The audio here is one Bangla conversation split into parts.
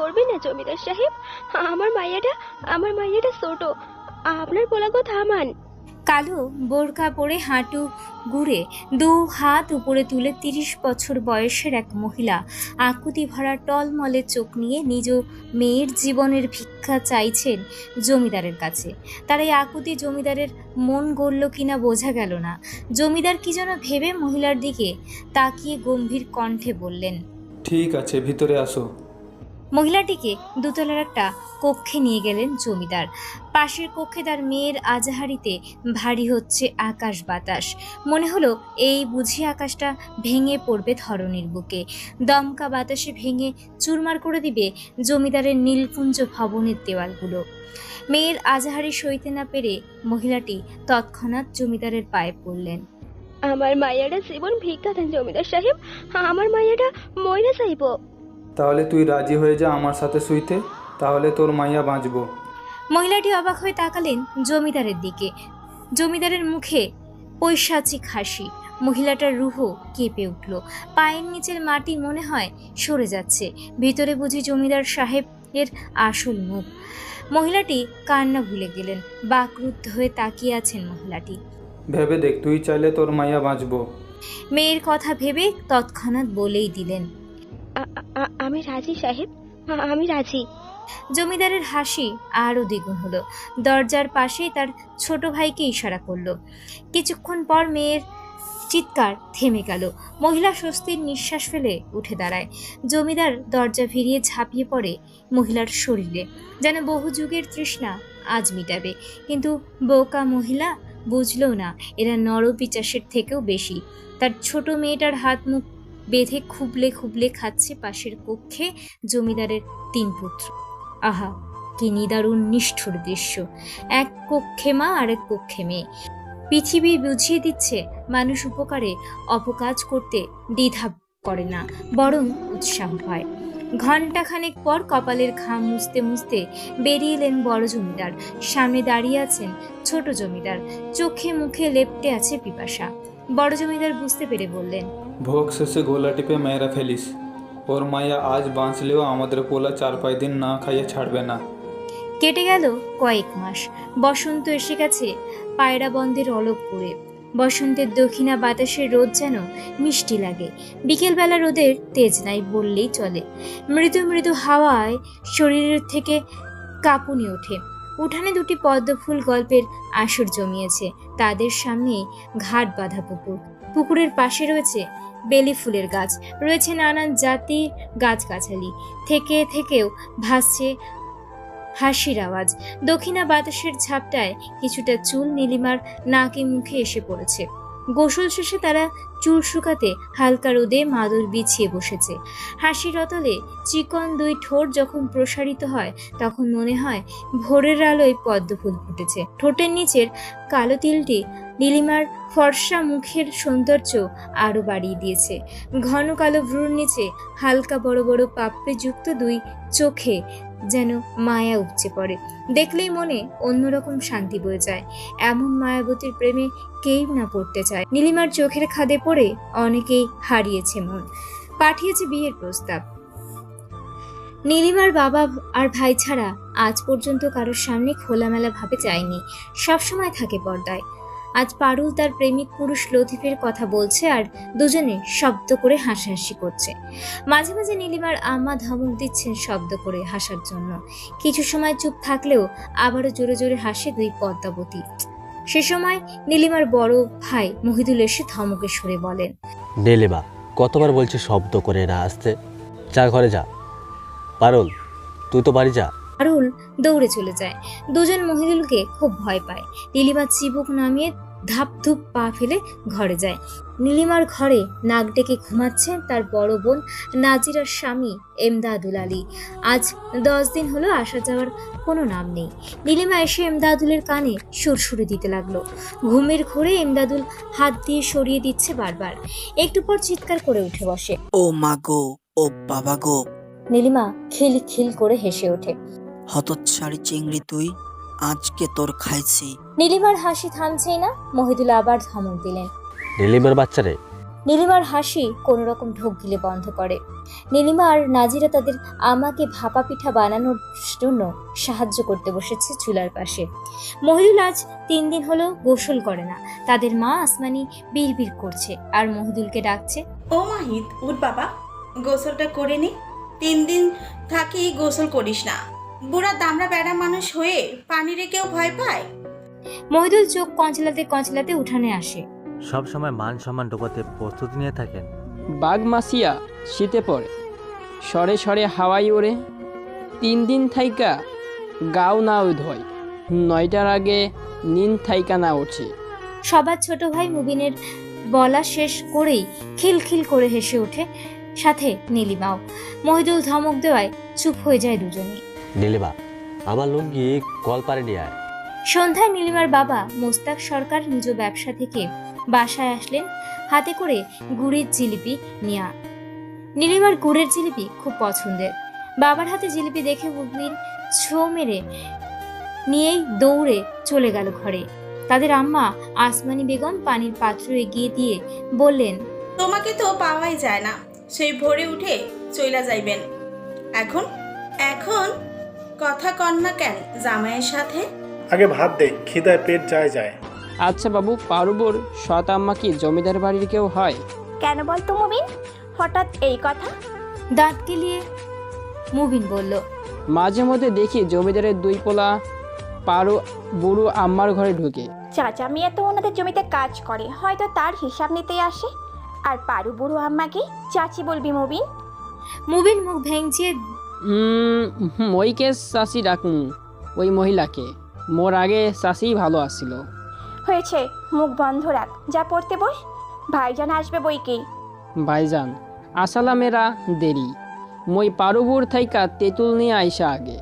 করবেন না জমিদার সাহেব। আমার মাইয়াটা ছোট, আপনার বলাগো থামান। কালো বোরকা পরে হাঁটু গুড়ে দু হাত উপরে তুলে ৩০ বছর বয়সের এক মহিলা আকুতি ভরা টলমলে চোখ নিয়ে নিজ মেয়ের জীবনের ভিক্ষা চাইছেন জমিদারের কাছে। তার এই আকুতি জমিদারের মন গড়ল কিনা বোঝা গেল না। জমিদার কি যেন ভেবে মহিলার দিকে তাকিয়ে গম্ভীর কণ্ঠে বললেন, ঠিক আছে, ভিতরে আসো। মহিলাটিকে দোতলার একটা কক্ষে নিয়ে গেলেন জমিদার। পাশের কক্ষে তার মেয়ের আজাহারিতে ভারী হচ্ছে আকাশ বাতাস। মনে হলো এই বুঝি আকাশটা ভেঙে পড়বে ধরণীর বুকে, দমকা বাতাসে ভেঙে চুরমার করে দিবে জমিদারের নীলকুঞ্জ ভবনের দেওয়ালগুলো। মেয়ের আজাহারি সইতে না পেরে মহিলাটি তৎক্ষণাৎ জমিদারের পায়ে পড়লেন। আমার মাইয়াটা জীবন ভিক্ষা দেন জমিদার সাহেব, আমার মাইয়াটা মইরা চাইব। তাহলে তুই রাজি হয়ে যা আমার সাথে শুইতে, তাহলে তোর মাইয়া বাঁচবো। মহিলাটি অবাক হয়ে তাকালেন জমিদারের দিকে। জমিদারের মুখে পৈশাচিক হাসি। মহিলাটার রুহ কেঁপে উঠল। পায়ের নিচের মাটি মনে হয় সরে যাচ্ছে। ভিতরে বুঝি জমিদার সাহেবের আসল মুখ। মহিলাটি কান্না ভুলে গেলেন। বাকরুদ্ধ হয়ে তাকিয়ে আছেন মহিলাটি। ভেবে দেখ, তুই চাইলে তোর মাইয়া বাঁচবো। মেয়ের কথা ভেবে তৎক্ষণাৎ বলেই দিলেন, আমি রাজি সাহেব, আমি রাজি। জমিদারের হাসি আরও দ্বিগুণ হলো। দরজার পাশেই তার ছোট ভাইকে ইশারা করলো। কিছুক্ষণ পর মেয়ের চিৎকার থেমে গেল। মহিলা স্বস্তির নিঃশ্বাস ফেলে উঠে দাঁড়ায়। জমিদার দরজা ভিড়িয়ে ঝাঁপিয়ে পড়ে মহিলার শরীরে, যেন বহু যুগের তৃষ্ণা আজ মিটাবে। কিন্তু বোকা মহিলা বুঝলো না এরা নরপিচাসের থেকেও বেশি। তার ছোট মেয়েটার হাত মুখ বেঁধে খুবলে খুবলে খাচ্ছে পাশের কক্ষে জমিদারের ৩ পুত্র। আহা, কি নিদারুণ নিষ্ঠুর দৃশ্য! এক কক্ষে মা, আরেক কক্ষে মেয়ে। পৃথিবী বুঝিয়ে দিচ্ছে মানুষ উপকারে অপকাজ করতে দ্বিধা করে না, বরং উৎসাহ হয়। ঘণ্টাখানেক পর কপালের ঘাম মুছতে মুছতে বেরিয়ে এলেন বড় জমিদার। সামনে দাঁড়িয়ে আছেন ছোট জমিদার। চোখে মুখে লেপ্টে আছে পিপাসা। বড় জমিদার বুঝতে পেরে বললেন, ভোগ শেষে গোলা টিপে মেয়েরা ফেলিস। ওর মাইয়া আজ বাঁচলেও আমাদের পোলা ৪-৫ দিন না খাইয়ে ছাড়বে না। কেটে গেল কয়েক মাস। বসন্ত এসে গেছে পায়রা বন্ধের অলক করে। বসন্তের দক্ষিণা বাতাসের রোদ যেন মিষ্টি লাগে। বিকেলবেলা রোদের তেজ নাই বললেই চলে। মৃদু মৃদু হাওয়ায় শরীরের থেকে কাঁপুনি ওঠে। উঠানে ২টি পদ্মফুল গল্পের আসর জমিয়েছে। তাদের সামনে ঘাট বাঁধা পুকুর। পুকুরের পাশে রয়েছে বেলি ফুলের গাছ, রয়েছে নানান জাতির গাছগাছালি। থেকেও ভাসছে হাসির আওয়াজ। দক্ষিণা বাতাসের ঝাপটায় কিছুটা চুল নীলিমার নাকে মুখে এসে পড়েছে। গোসল শেষে তারা চুল শুকাতে হালকা রোদে মাদুর বিছিয়ে বসেছে। হাসির অতলে চিকন ২ ঠোঁট যখন প্রসারিত হয় তখন মনে হয় ভোরের আলোয় পদ্মফুল ফুটেছে। ঠোঁটের নিচের কালো তিলটি নীলিমার ফর্সা মুখের সৌন্দর্য আরও বাড়িয়ে দিয়েছে। ঘন কালো ভ্রুর নিচে হালকা বড় বড় পাপড়িযুক্ত ২ চোখে যেন মায়া উপচে পড়ে। দেখলেই মনে অন্যরকম শান্তি বয়ে যায়। এমন মায়াবতীর প্রেমে কেই না পড়তে চায়। নীলিমার চোখের খাদে পড়ে অনেকেই হারিয়েছে মন। পাঠিয়েছে বিয়ের প্রস্তাব। নীলিমার বাবা আর ভাই ছাড়া আজ পর্যন্ত কারোর সামনে খোলামেলা ভাবে যায়নি, সবসময় থাকে পর্দায়। আজ পারুল তার প্রেমিক পুরুষ লতিফের কথা বলছে আর দুজনে শব্দ করে হাসাহাসি করছে। মাঝে মাঝে নীলিমার আম্মা ধমক দিচ্ছেন শব্দ করে হাসার জন্য। কিছু সময় চুপ থাকলেও আবারও জোরে জোরে হাসে ২ পদ্মাবতী। সে সময় নীলিমার বড় ভাই মহিদুল এসে ধমকে সুরে বলেন, নীলিমা, কতবার বলছি শব্দ করে না আসতে, যা ঘরে যা। পারুল, তুই তো বাড়ি যা। পারুল দৌড়ে চলে যায়। দুজন মহিদুলকে খুব ভয় পায়। নীলিমা চিবুক নামিয়ে ধাপ ধুপ পা ফেলে ঘরে যায়। নীলিমার ঘরে নাক ডেকে ঘুমাচ্ছেন তার বড় বোন নাজিরার স্বামী এমদাদুল আলী। আজ 10 দিন হলো আসা যাওয়ার কোনো নাম নেই। নীলিমা এসে এমদাদুলের কানে সুরসুরে দিতে লাগলো। ঘুমের ঘোরে এমদাদুল হাত দিয়ে সরিয়ে দিচ্ছে বারবার। একটু পর চিৎকার করে উঠে বসে, ও মা গো, ও বাবা গো। নীলিমা খিল খিল করে হেসে ওঠে, হতচ্ছাড়ি চিংড়ি তুই, আজকে তোর খাইছি। নীলিমার হাসি থামছেই না। মহিদুল আবার ধমক দিলেন, নীলিমার বাচ্চারে, নীলিমার হাসি কোনো রকম ঢোক গিলে বন্ধ করে। নীলিমা আর নাজিরা তাদের আমাকে ভাপা পিঠা বানানোর জন্য সাহায্য করতে বসেছে চুলার পাশে। মহিদুল আজ 3 দিন হলো গোসল করে না। তাদের মা আসমানি বিড়বিড় করছে আর মহিদুলকে ডাকছে। ও মাহিদ, উঠ বাবা, গোসলটা করে নি। 3 দিন থাকি গোসল করিস না। বুড়া দামড়া বেড়া মানুষ হয়ে পানিরে কেউ ভয় পায়? মহিদুল চোখ কঞ্চলাতে কঞ্চলাতে উঠানে আসে। সব সময় মান সম্মান ডোবাতে প্রস্তুতি নিয়ে থাকেন। বাঘ মাসিয়া শীতে পড়ে, সরে সরে হাওয়াই ওড়ে। 3 দিন থাইকা গাও না ধয়, 9টার আগে নিন থাইকা না ওঠে। সবার ছোট ভাই মুবিনের বলা শেষ করেই খিলখিল করে হেসে ওঠে, সাথে নীলিমাও। মহিদুল ধমক দেওয়ায় চুপ হয়ে যায় দুজনেই। নীলিমা, আমার লুঙ্গি কলপারে নিয়ে আয়। সন্ধ্যায় নীলিমার বাবা মোস্তাক সরকার নিজ ব্যবসা থেকে বাসায় আসলেন হাতে করে গুড়ের জিলিপি নিয়ে। নীলিমার গুড়ের জিলিপি খুব পছন্দের। বাবার হাতে জিলিপি দেখে মুবিন ছো মেরে নিয়েই দৌড়ে চলে গেল ঘরে। তাদের আম্মা আসমানি বেগম পানির পাত্র এগিয়ে দিয়ে বললেন, তোমাকে তো পাওয়াই যায় না, সেই ভোরে উঠে চইলা যাইবেন। এখন এখন কথা কন না কেন জামাইয়ের সাথে? আগে ভাত দে, খিদায় পেট যায়। আচ্ছা বাবু, পারুবর সৎ আম্মা কি জমিদার বাড়ির কেউ হয়? কেন বলতো মুবিন হঠাৎ এই কথা? দাঁত কেলিয়ে মুবিন বলল, মাঝে মধ্যে দেখি জমিদারের 2 পোলা পারু বুড়ো আম্মার ঘরে ঢুকে। চাচা মিয়া তো ওনাদের জমিতে কাজ করে, হয়তো তার হিসাব নিতে আসে। আর পারু বুড়ো আম্মাকে চাচি বলবি মুবিন? মুবিন মুখ ভেঙচিয়ে ওইকে চাষি ডাকুন, ওই মহিলাকে। মোর আগে চাষিই ভালো আসছিল। হয়েছে, মুখ বন্ধ রাখ, যা পড়তে বস। ভাইজান আসবে বইকি। ভাইজান আসালামেরা দেরি, মই পারুবুর থাইকা তেঁতুল নিয়ে আইসা আগে।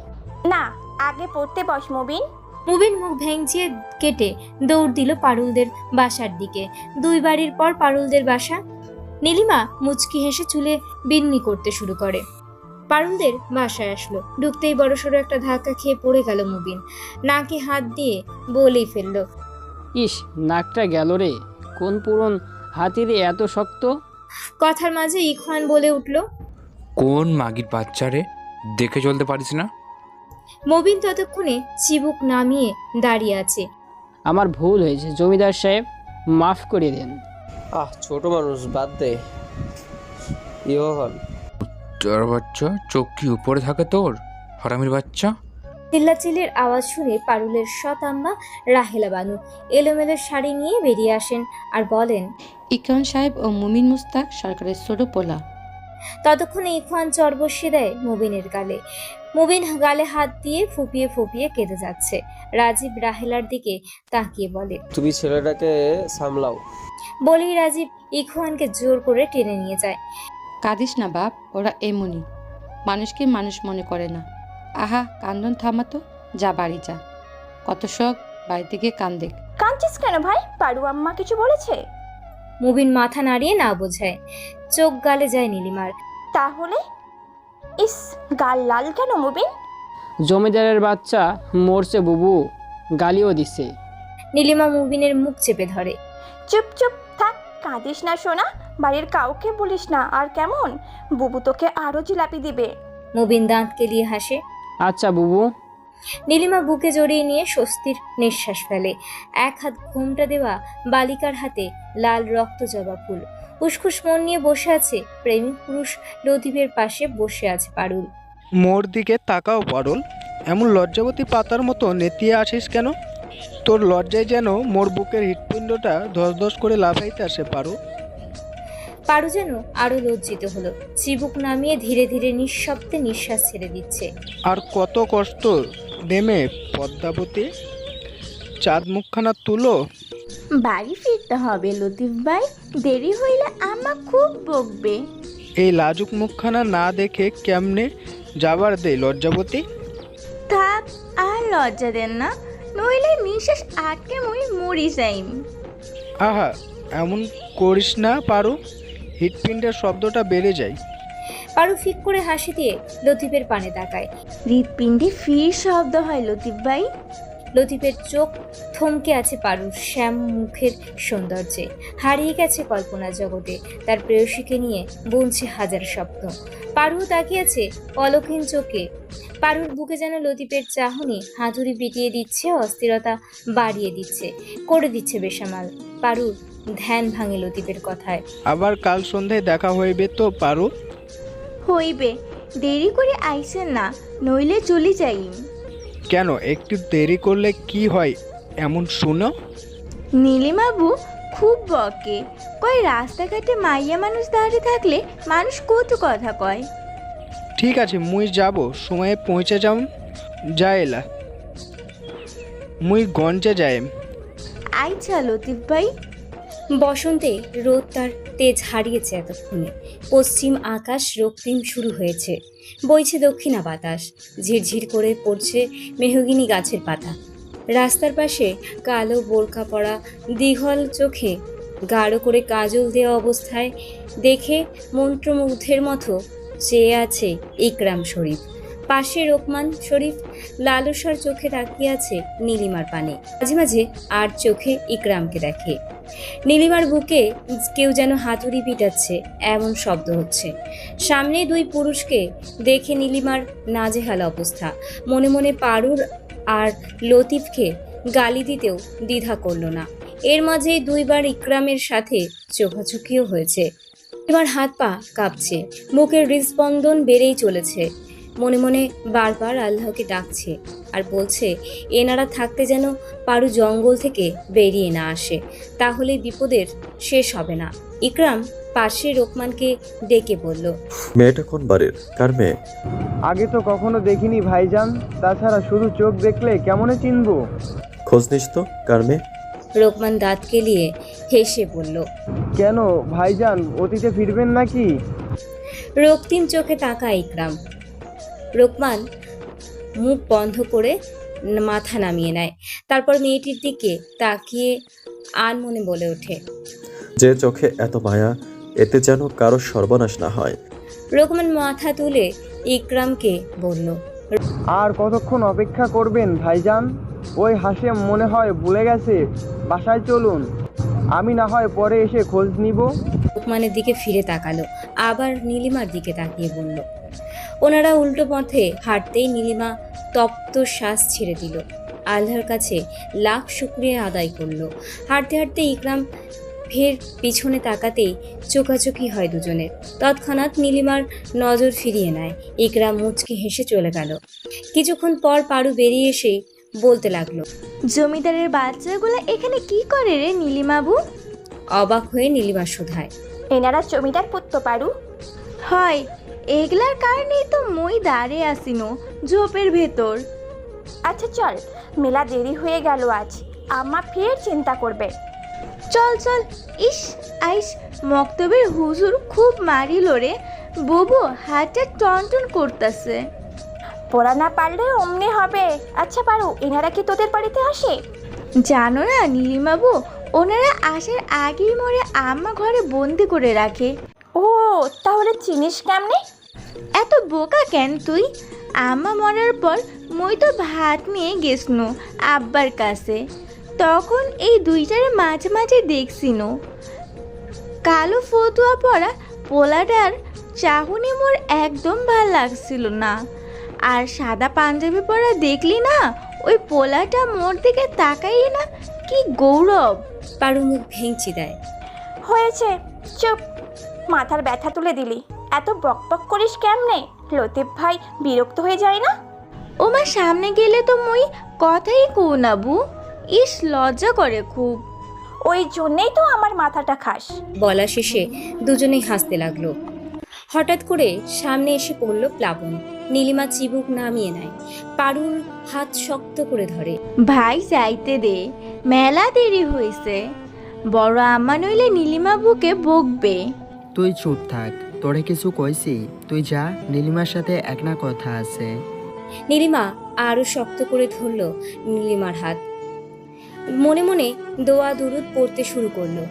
না, আগে পড়তে বস মুবিন। মুবিন মুখ ভেঙচিয়ে কেটে দৌড় দিল পারুলদের বাসার দিকে। 2 বাড়ির পর পারুলদের বাসা। নীলিমা মুচকি হেসে চুলে বিন্নি করতে শুরু করে। পারুলদের বাসায় আসলো। ঢুকতেই বড়সড় একটা ধাক্কা খেয়ে পড়ে গেল মুবিন। নাকে হাত দিয়ে বলেই ফেলল, ইস, নাকটা গেল রে, কোন পুরন হাতিরে এত শক্ত? কথার মাঝে ইখওয়ান বলে উঠল, কোন মাগির বাচ্চা রে, দেখে চলতে পারিস না? মুবিন ততক্ষণে চিবুক নামিয়ে দাঁড়িয়ে আছে। আমার ভুল হয়েছে জমিদার সাহেব, মাফ করে দেন। ছোট মানুষ, বাদ দে। তোর বাচ্চা চোখ কি উপরে থাকে তোর, হারামির বাচ্চা? চিল্লাচিল্লির আওয়াজ শুনে পারুলের সৎ আম্মা রাহেলা বানু এলোমেলো শাড়ি নিয়ে বেরিয়ে আসেন আর বলেন, ইকরাম সাহেব ও মুমিন মুস্তাক সরকারের ছোট পোলা। ততক্ষণে ইখওয়ান চর বসিয়ে দেয় মুবিনের গালে। মুবিন গালে হাত দিয়ে ফুপিয়ে ফুপিয়ে কেঁদে যাচ্ছে। রাজীব রাহেলার দিকে তাকিয়ে বলে, তুমি ছেলেটাকে সামলাও। বলেই রাজীব ইখওয়ানকে জোর করে টেনে নিয়ে যায়। কাঁদিস না বাপ, ওরা এমনই, মানুষকে মানুষ মনে করে না। আহা, কান্দন থামাতো, যা বাড়ি যা। কত শখ বাড়িতে গিয়ে কান্দে। কাঁদছিস কেন ভাই? পারু আম্মা কিছু বলেছে? মুবিন মাথা নাড়িয়ে না বোঝায়। চোখ গালে যায় নীলিমার। তাহলে ইস, গাল লাল কেন মুবিন? জমিদারের বাচ্চা মরছে বুবু, গালিও দিছে। নীলিমা মুবিনের মুখ চেপে ধরে। চুপ চুপ থাক, কাঁদিস না সোনা, বাড়ির কাউকে বলিস না। আর কেমন, বুবু তোকে আরো জিলাপি দিবে। মুবিন দাঁত কেলিয়ে হাসে। আচ্ছা বুবু। নীলিমা বুকে জড়িয়ে নিয়ে স্বস্তির নিঃশ্বাস ফেলে। এক হাত ঘোমটা দেওয়া বালিকার হাতে লাল রক্ত জবা ফুল। উসখুস মন নিয়ে বসে আছে প্রেমিক পুরুষ লতিফের পাশে বসে আছে পারুল। মোর দিকে তাকাও পারুল, এমন লজ্জাবতী পাতার মতো নেতিয়ে আসিস কেন? তোর লজ্জায় যেন মোর বুকের হৃৎপিণ্ডটা ধস করে লাফাইতে আসে পারু। পারু যেন আরো লজ্জিত হলো। চিবুক নামিয়ে ধীরে ধীরে নিঃশব্দে নিঃশ্বাস ছেড়ে দিচ্ছে। আর কত কষ্ট নেমে পদ্মাবতী, চাঁদ মুখখানা তুলো। বাড়ি ফিরতে হবে লতিফ ভাই, দেরি হইলে আম্মা খুব বকবে। এই লাজুক মুখখানা না দেখে কেমনে যাবার দে লজ্জাবতী। থাক, আর লজ্জা দেন না, নইলে নিঃশ্বাস আটকে মই মরি যাইম। আহা, এমন করিস না পারু, হৃৎপিণ্ডের শব্দটা বেড়ে যায়। পারু ফিক করে হাসি দিয়ে লতিফের পানে তাকায়। হৃৎপিণ্ডে ফির শব্দ হয় লতিফ ভাই। লতিফের চোখ থমকে আছে পারুর শ্যাম মুখের সৌন্দর্যে, হারিয়ে গেছে কল্পনা জগতে। তার প্রেয়সীকে নিয়ে বুনছে হাজার স্বপ্ন। পারু তাকিয়েছে অলক্ষীন চোখে। পারুর বুকে যেন লতিফের চাহনি হাতুড়ি পিটিয়ে দিচ্ছে, অস্থিরতা বাড়িয়ে দিচ্ছে, করে দিচ্ছে বেসামাল। পারুর ধ্যান ভাঙে লতিফের কথায়। আবার কাল সন্ধ্যায় দেখা হইবে তো পারু? হইবে, দেরি করে আইসেন না, নইলে চলে যাই। কেন, একটু দেরি করলে কি হয় এমন শুনো? নীলিমাবু খুব বকে, কয় রাস্তাঘাটে মাইয়া মানুষ দাঁড়িয়ে থাকলে মানুষ কত কথা কয়। ঠিক আছে, মুই যাব, সময়ে পৌঁছে যাম। যাইলা মুই গঞ্জে যাইম। আইছা লতিফ ভাই। বসন্তে রোদ তার তেজ হারিয়েছে এতক্ষণে। পশ্চিম আকাশ রক্তিম শুরু হয়েছে, বইছে দক্ষিণা বাতাস, ঝিরঝির করে পড়ছে মেহগিনি গাছের পাতা। রাস্তার পাশে কালো বোরকা পরা দীঘল চোখে গাঢ় করে কাজল দেওয়া অবস্থায় দেখে মন্ত্রমুগ্ধের মতো চেয়ে আছে ইকরাম শরীফ। পাশে রোকমান শরীফ লালসার চোখে তাকিয়ে আছে নীলিমার পানে। মাঝে মাঝে আর চোখে ইকরামকে দেখে। নীলিমার বুকে কেউ যেন হাতুড়ি পিটাচ্ছে এমন শব্দ হচ্ছে। সামনে দুই পুরুষকে দেখে নীলিমার নাজেহাল অবস্থা। মনে মনে পারুর আর লতিফকে গালি দিতেও দ্বিধা করল না। এর মাঝে দুইবার ইকরামের সাথে চোখাচোখিও হয়েছে। এবার হাত পা কাঁপছে, মুখের হৃদস্পন্দন বেড়েই চলেছে। মনে মনে বারবার আল্লাহকে ডাকছে আর বলছে এনারা থাকতে যেন পারু জঙ্গল থেকে বেরিয়ে না আসে, তাহলে বিপদের শেষ হবে না। ইকরাম পাশে রোকমানকে ডেকে বলল, মেয়েটা কোন বাড়ির, কার মেয়ে? আগে তো কখনো দেখিনি ভাইজান, তাছাড়া শুধু চোখ দেখলে কেমনে চিনবো? খোঁজ নিস তো কার মেয়ে? রোকমান দাঁত কেলিয়ে হেসে বলল, কেন ভাইজান, অতীতে ফিরবেন নাকি? রক্তিম চোখে তাকায় ইকরাম। রোকমান মুখ বন্ধ করে মাথা নামিয়ে নেয়, তারপর মেয়েটির দিকে তাকিয়ে আনমনে বলে ওঠে, যে চোখে এত মায়া, এতে যেন কারো সর্বনাশ না হয়। রোকমান মাথা তুলে ইকরামকে বলল, আর কতক্ষণ অপেক্ষা করবেন ভাইজান? ওই হাসেম মনে হয় ভুলে গেছে, বাসায় চলুন, আমি না হয় পরে এসে খোঁজ নিব। রোকমানের দিকে ফিরে তাকালো, আবার নীলিমার দিকে তাকিয়ে বলল। ওনারা উল্টো পথে হাঁটতেই নীলিমা তপ্ত শ্বাস ছেড়ে দিল, আল্লাহর কাছে লাখ শুকরিয়া আদায় করলো। হাঁটতে হাঁটতে ইকরাম ফের পিছনে তাকাতেই চোখাচোখি হয় দুজনের। তৎক্ষণাৎ নীলিমার নজর ফিরিয়ে নেয়। ইকরাম মুচকি হেসে চলে গেল। কিছুক্ষণ পর পারু বেরিয়ে এসে বলতে লাগলো, জমিদারের বাচ্চাগুলো এখানে কি করে রে নীলিমাবু? অবাক হয়ে নীলিমা শোধায়, এনারা জমিদার পুত্র পারু হয়, এগুলার কারণেই তো মই দাঁড়িয়ে আসিনো ঝোপের ভেতর। আচ্ছা চল, মেলা দেরি হয়ে গেল আজ, আম্মা ফের চিন্তা করবে। চল চল। ইস আইস, মক্তবের হুজুর খুব মারিল রে, বুবু হাতটা টনটন করতেছে। পড়া না পারলে অমনি হবে। আচ্ছা পারু, এনারা কি তোদের বাড়িতে আসে? জানো না নীলিমাবু, ওনারা আসার আগেই মরে আম্মা ঘরে বন্দি করে রাখে। ও তাহলে চিনিস কেমনে? এত বোকা কেন তুই? আম্মা মরার পর মই তো ভাত নিয়ে গেছনো আব্বার কাছে, তখন এই দুইটার মাঝে মাঝে দেখছিনো। কালো ফতুয়া পরা পোলাটার চাহনি মোর একদম ভাল লাগছিল না, আর সাদা পাঞ্জাবি পরা দেখলি না, ওই পোলাটা মোর দিকে তাকাই না, কি গৌরব। পারু মুখ ভেঙচি দেয়। হয়েছে, চুপ, মাথার ব্যথা তুলে দিলি। এত বকবক করিস কেমনে? লতিফ ভাই বিরক্ত হয়ে যায় না? ওমার সামনে গেলে তো মই কথাই কও না বু, ইস লজ্জা করে খুব। ওই জন্যেই তো আমার মাথাটা খাস। বলা শেষে দুজনেই হাসতে লাগলো। হঠাৎ করে সামনে এসে পড়ল প্লাবন। নীলিমা চিবুক নামিয়ে নেয়, পারুর হাত শক্ত করে ধরে। ভাই যাইতে দে, মেলা দেরি হয়েছে, বড় আম্মা নইলে নীলিমা বুকে বকবে। তুই চুপ থাক, তোরে কিছু কইছি, তুই যা, নীলিমার সাথে এক না কথা আছে। নীলিমা আরো শক্ত করে ধরল নীলিমার হাত, মনে মনে দোয়া দুরুদ পড়তে শুরু করলো।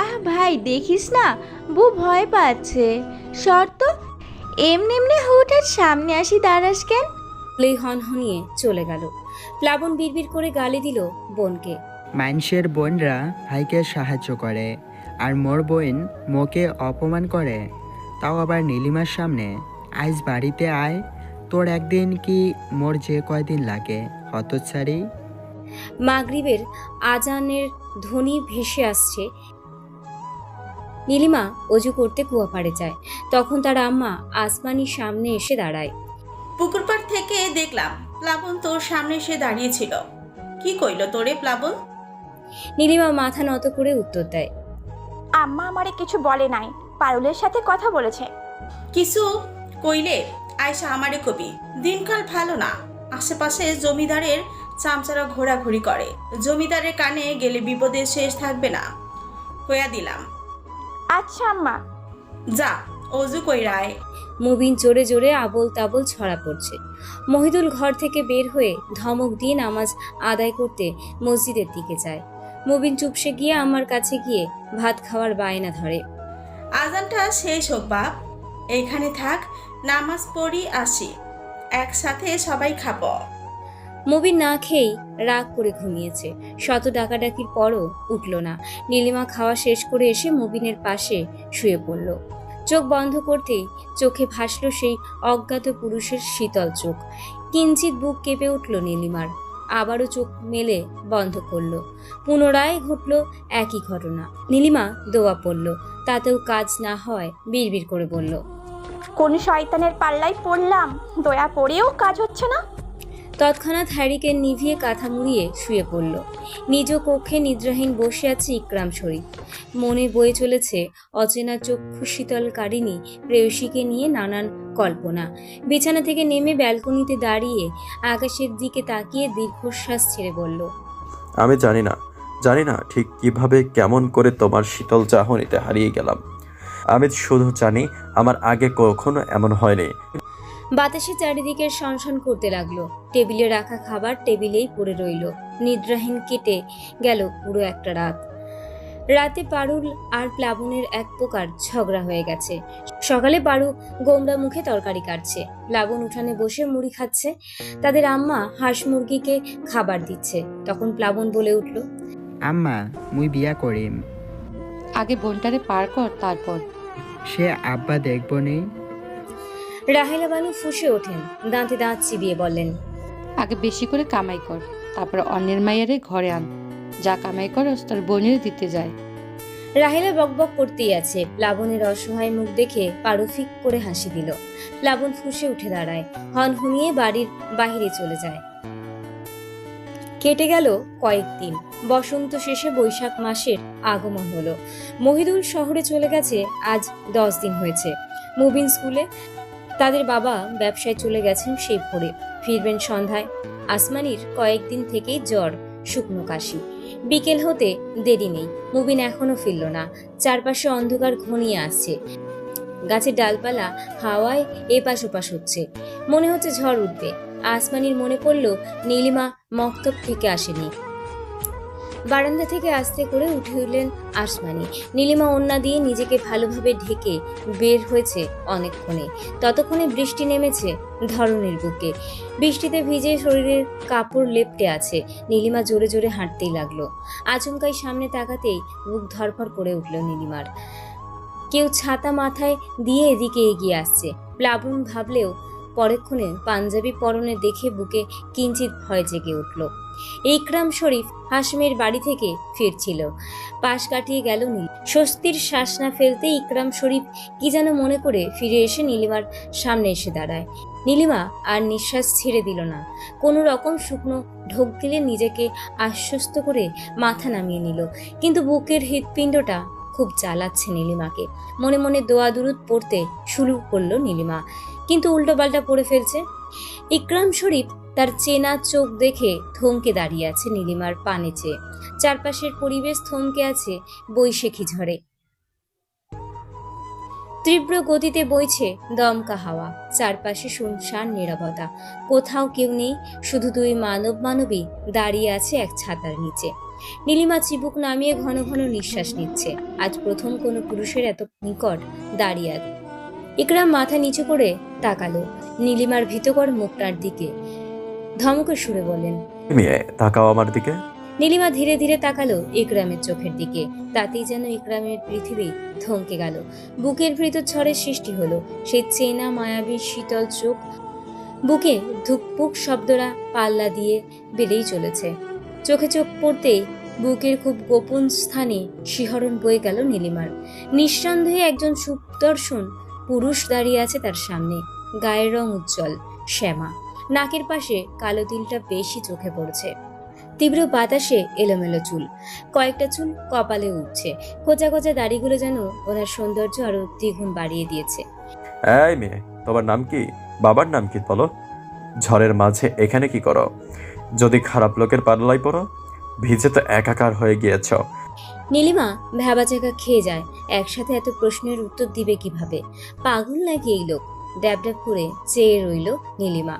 আহ ভাই দেখিস না, বউ ভয় পাচ্ছে। শর্ত এমনি এমনি হুঠাৎ সামনে আসি দাঁড়াস কেন? প্লেই হনহনিয়ে চলে গেল। প্লাবন বিড়বিড় করে গালি দিল বোনকে। মানুষের বোনরা ভাইকে সাহায্য করে, আর মোর বোন মোকে অপমান করে, তাও আবার নীলিমার সামনে। আজ বাড়িতে আয়, তোর একদিন কি মোর যে কয়দিন লাগে, হতচ্ছাড়ি। মাগরিবের আজানের ধ্বনি ভেসে আসছে। নীলিমা অজু করতে কুয়াপাড়ে যায়। তখন তার আম্মা আসমানির সামনে এসে দাঁড়ায়। পুকুর পাড় থেকে দেখলাম প্লাবন তোর সামনে এসে দাঁড়িয়েছিল। কি কইল তোরে প্লাবন? নীলিমা মাথা নত করে উত্তর দেয়, আম্মা আমারে কিছু বলে নাই, পারুলের সাথে কথা বলেছে। কিছু কইলে আয়সা আমারে কবি। দিনকাল ভালো না, আশেপাশে জমিদারের চামচারা ঘোরাঘুরি করে। জমিদারের কানে গেলে বিপদের শেষ থাকবে না, কইয়া দিলাম। আচ্ছা আম্মা। যা অজু কইরায়। মুবিন জোরে জোরে আবোল তাবোল ছড়া পড়ছে। মহিদুল ঘর থেকে বের হয়ে ধমক দিয়ে নামাজ আদায় করতে মসজিদের দিকে যায়। মুবিন চুপসে গিয়ে আমার কাছে গিয়ে ভাত খাওয়ার বায়না ধরে। আজানটা শেষ হোক বাপ, এইখানে থাক, নামাজ পড়ি আসি, একসাথে সবাই খাবো। মুবিন না খেয়েই রাগ করে ঘুমিয়েছে। শত ডাকাডাকির পরও উঠল না। নীলিমা খাওয়া শেষ করে এসে মুবিনের পাশে শুয়ে পড়ল। চোখ বন্ধ করতেই চোখে ভাসল সেই অজ্ঞাত পুরুষের শীতল চোখ। কিঞ্চিত বুক কেঁপে উঠল নীলিমার। আবারও চোখ মেলে বন্ধ করল। পুনরায় ঘটল একই ঘটনা। নীলিমা দোয়া পড়ল, তাতেও কাজ না হয় বিড়বিড় করে বলল, কোন শয়তানের পাল্লায় পড়লাম, দয়া পড়েও কাজ হচ্ছে না। তৎক্ষণাৎ হ্যারিকে নিভিয়ে কাঁথা মুড়িয়ে শুয়ে পড়ল। নিজ কক্ষে নিদ্রাহীন বসে আছে ইকরাম শরীফ। মনে বয়ে চলেছে অচেনা চক্ষু শীতলকারিণী প্রেয়সীকে নিয়ে নানান কল্পনা। বিছানা থেকে নেমে ব্যালকনিতে দাঁড়িয়ে আকাশের দিকে তাকিয়ে দীর্ঘশ্বাস ছেড়ে বলল, আমি জানি না ঠিক কিভাবে কেমন করে তোমার শীতল চাহনিতে হারিয়ে গেলাম। আমি শুধু জানি আমার আগে কখনো এমন হয়নি। বাতাসে চারিদিকে সনসন করতে লাগলো। টেবিলে রাখা খাবার টেবিলেই পড়ে রইল। নিদ্রাহীন কেটে গেল পুরো একটা রাত। রাতে পারুল আর প্লাবনের এক প্রকার ঝগড়া হয়ে গেছে। সকালে পারু গোমড়া মুখে তরকারি কাটছে, প্লাবন উঠানে বসে মুড়ি খাচ্ছে। তাদের আম্মা হাঁস মুরগিকে খাবার দিচ্ছে। তখন প্লাবন বলে উঠল, আম্মা মুই বিয়া করিম। আগে বোনটারে পার কর, তারপর সে আব্বা দেখব নেই। রাহেলা বানু ফুঁসে ওঠেন, দাঁতে দাঁত চিবিয়ে বললেন, আগে বেশি করে কামাই কর, তারপর অন্যের মাইয়ারে ঘরে আন। যা কামাই করস তোর বোনের দিতে যায়। রাহেলা বকবক করতেই আছে। প্লাবনের অসহায় মুখ দেখে পারু ফিক করে হাসি দিল। প্লাবন ফুঁসে উঠে দাঁড়ায়, হনহনিয়ে বাড়ির বাহিরে চলে যায়। কেটে গেল কয়েকদিন। বসন্ত শেষে বৈশাখ মাসের আগমন হলো। মহিদুল শহরে চলে গেছে আজ 10 দিন হয়েছে। মুবিন স্কুলে, তাদের বাবা ব্যবসায় চলে গেছেন সেই ভোরে, ফিরবেন সন্ধ্যায়। আসমানির কয়েকদিন থেকেই জ্বর, শুকনো কাশি। বিকেল হতে দেরি নেই, মুবিন এখনো ফিরল না। চারপাশে অন্ধকার ঘনিয়ে আসছে। গাছের ডালপালা হাওয়ায় এপাশ ওপাশ হচ্ছে। মনে হচ্ছে ঝড় উঠবে। আসমানির মনে পড়ল নীলিমা মক্তব থেকে আসেনি। বারান্দা থেকে আস্তে করে উঠে উঠলেন আসমানি। নীলিমা ওড়না দিয়ে নিজেকে ভালোভাবে ঢেকে বের হয়েছে অনেকক্ষণে। ততক্ষণে বৃষ্টি নেমেছে ধরনের বুকে। বৃষ্টিতে ভিজে শরীরের কাপড় লেপটে আছে। নীলিমা জোরে জোরে হাঁটতেই লাগলো। আচমকাই সামনে তাকাতেই বুক ধরফর করে উঠল নীলিমার। কেউ ছাতা মাথায় দিয়ে এদিকে এগিয়ে আসছে। প্লাবন ভাবলেও পরেক্ষণে পাঞ্জাবি পরনে দেখে বুকে কিঞ্চিত ভয় জেগে উঠল। ইকরাম শরীফ হাশমের বাড়ি থেকে ফিরছিল। পাশ কাটিয়ে গেল নীল। স্বস্তির শ্বাস না ফেলতে ইকরাম শরীফ কি যেন মনে করে ফিরে এসে নীলিমার সামনে এসে দাঁড়ায়। নীলিমা আর নিঃশ্বাস ছেড়ে দিল না। কোনো রকম শুকনো ঢোক দিলে নিজেকে আশ্বস্ত করে মাথা নামিয়ে নিল। কিন্তু বুকের হৃৎপিণ্ডটা খুব জ্বালাচ্ছে নীলিমাকে। মনে মনে দোয়া দুরুদ পড়তে শুরু করলো নীলিমা, কিন্তু উল্টোপাল্টা পড়ে ফেলছে। ইকরাম শরীফ তার চেনা চোখ দেখে থমকে দাঁড়িয়ে আছে নীলিমার পানে চেয়ে। চারপাশের পরিবেশ থমকে আছে বৈশাখী ঝড়ে। তীব্র গতিতে বইছে দমকা হাওয়া। চারপাশে শুনশান নীরবতা। কোথাও কেউ নেই, শুধু দুই মানবী দাঁড়িয়ে আছে এক ছাতার নিচে। নীলিমা চিবুক নামিয়ে ঘন ঘন নিঃশ্বাস নিচ্ছে। আজ প্রথম কোনো পুরুষের এত নিকট দাঁড়িয়ে। ইকরাম মাথা নিচু করে তাকালো নীলিমার ভীতকর মুখটার দিকে। ধমকের সুরে বললেন, মেয়ে তাকাও আমার দিকে। নীলিমা ধীরে ধীরে তাকালো ইকরামের চোখের দিকে। তাতেই যেন ইকরামের পৃথিবী থমকে গেল। বুকের ভিতর ঝড়ের সৃষ্টি হলো। সেই চেনা মায়াবী শীতল চোখ, বুকে ধুকপুক শব্দরা পাল্লা দিয়ে বেড়েই চলেছে। চোখে চোখ পড়তেই বুকের খুব গোপন স্থানে শিহরণ বয়ে গেল নীলিমার। নিঃসন্দেহে একজন সুদর্শন পুরুষ দাঁড়িয়ে আছে তার সামনে। গায়ের রং উজ্জ্বল শ্যামা, নাকের পাশে কালো তিলটা বেশি চোখে পড়ছে। তীব্র বাতাসে এলোমেলো চুল, কয়েকটা চুল কপালে উঠছে। কোচা কোচা দাড়িগুলো যেন ওনার সৌন্দর্য আরো দ্বিগুণ বাড়িয়ে দিয়েছে। এই মেয়ে, তোমার নাম কি? বাবার নাম কি বলো? ঝড়ের মাঝে এখানে কি করো? যদি খারাপ লোকের পাল্লায় পড়ো, ভিজে তো একাকার হয়ে গিয়েছ। নীলিমা ভ্যাবাচাকা খেয়ে যায়। একসাথে এত প্রশ্নের উত্তর দিবে কিভাবে? পাগল নাকি এই লোক? ড্যাব ড্যাব করে চেয়ে রইল নীলিমা।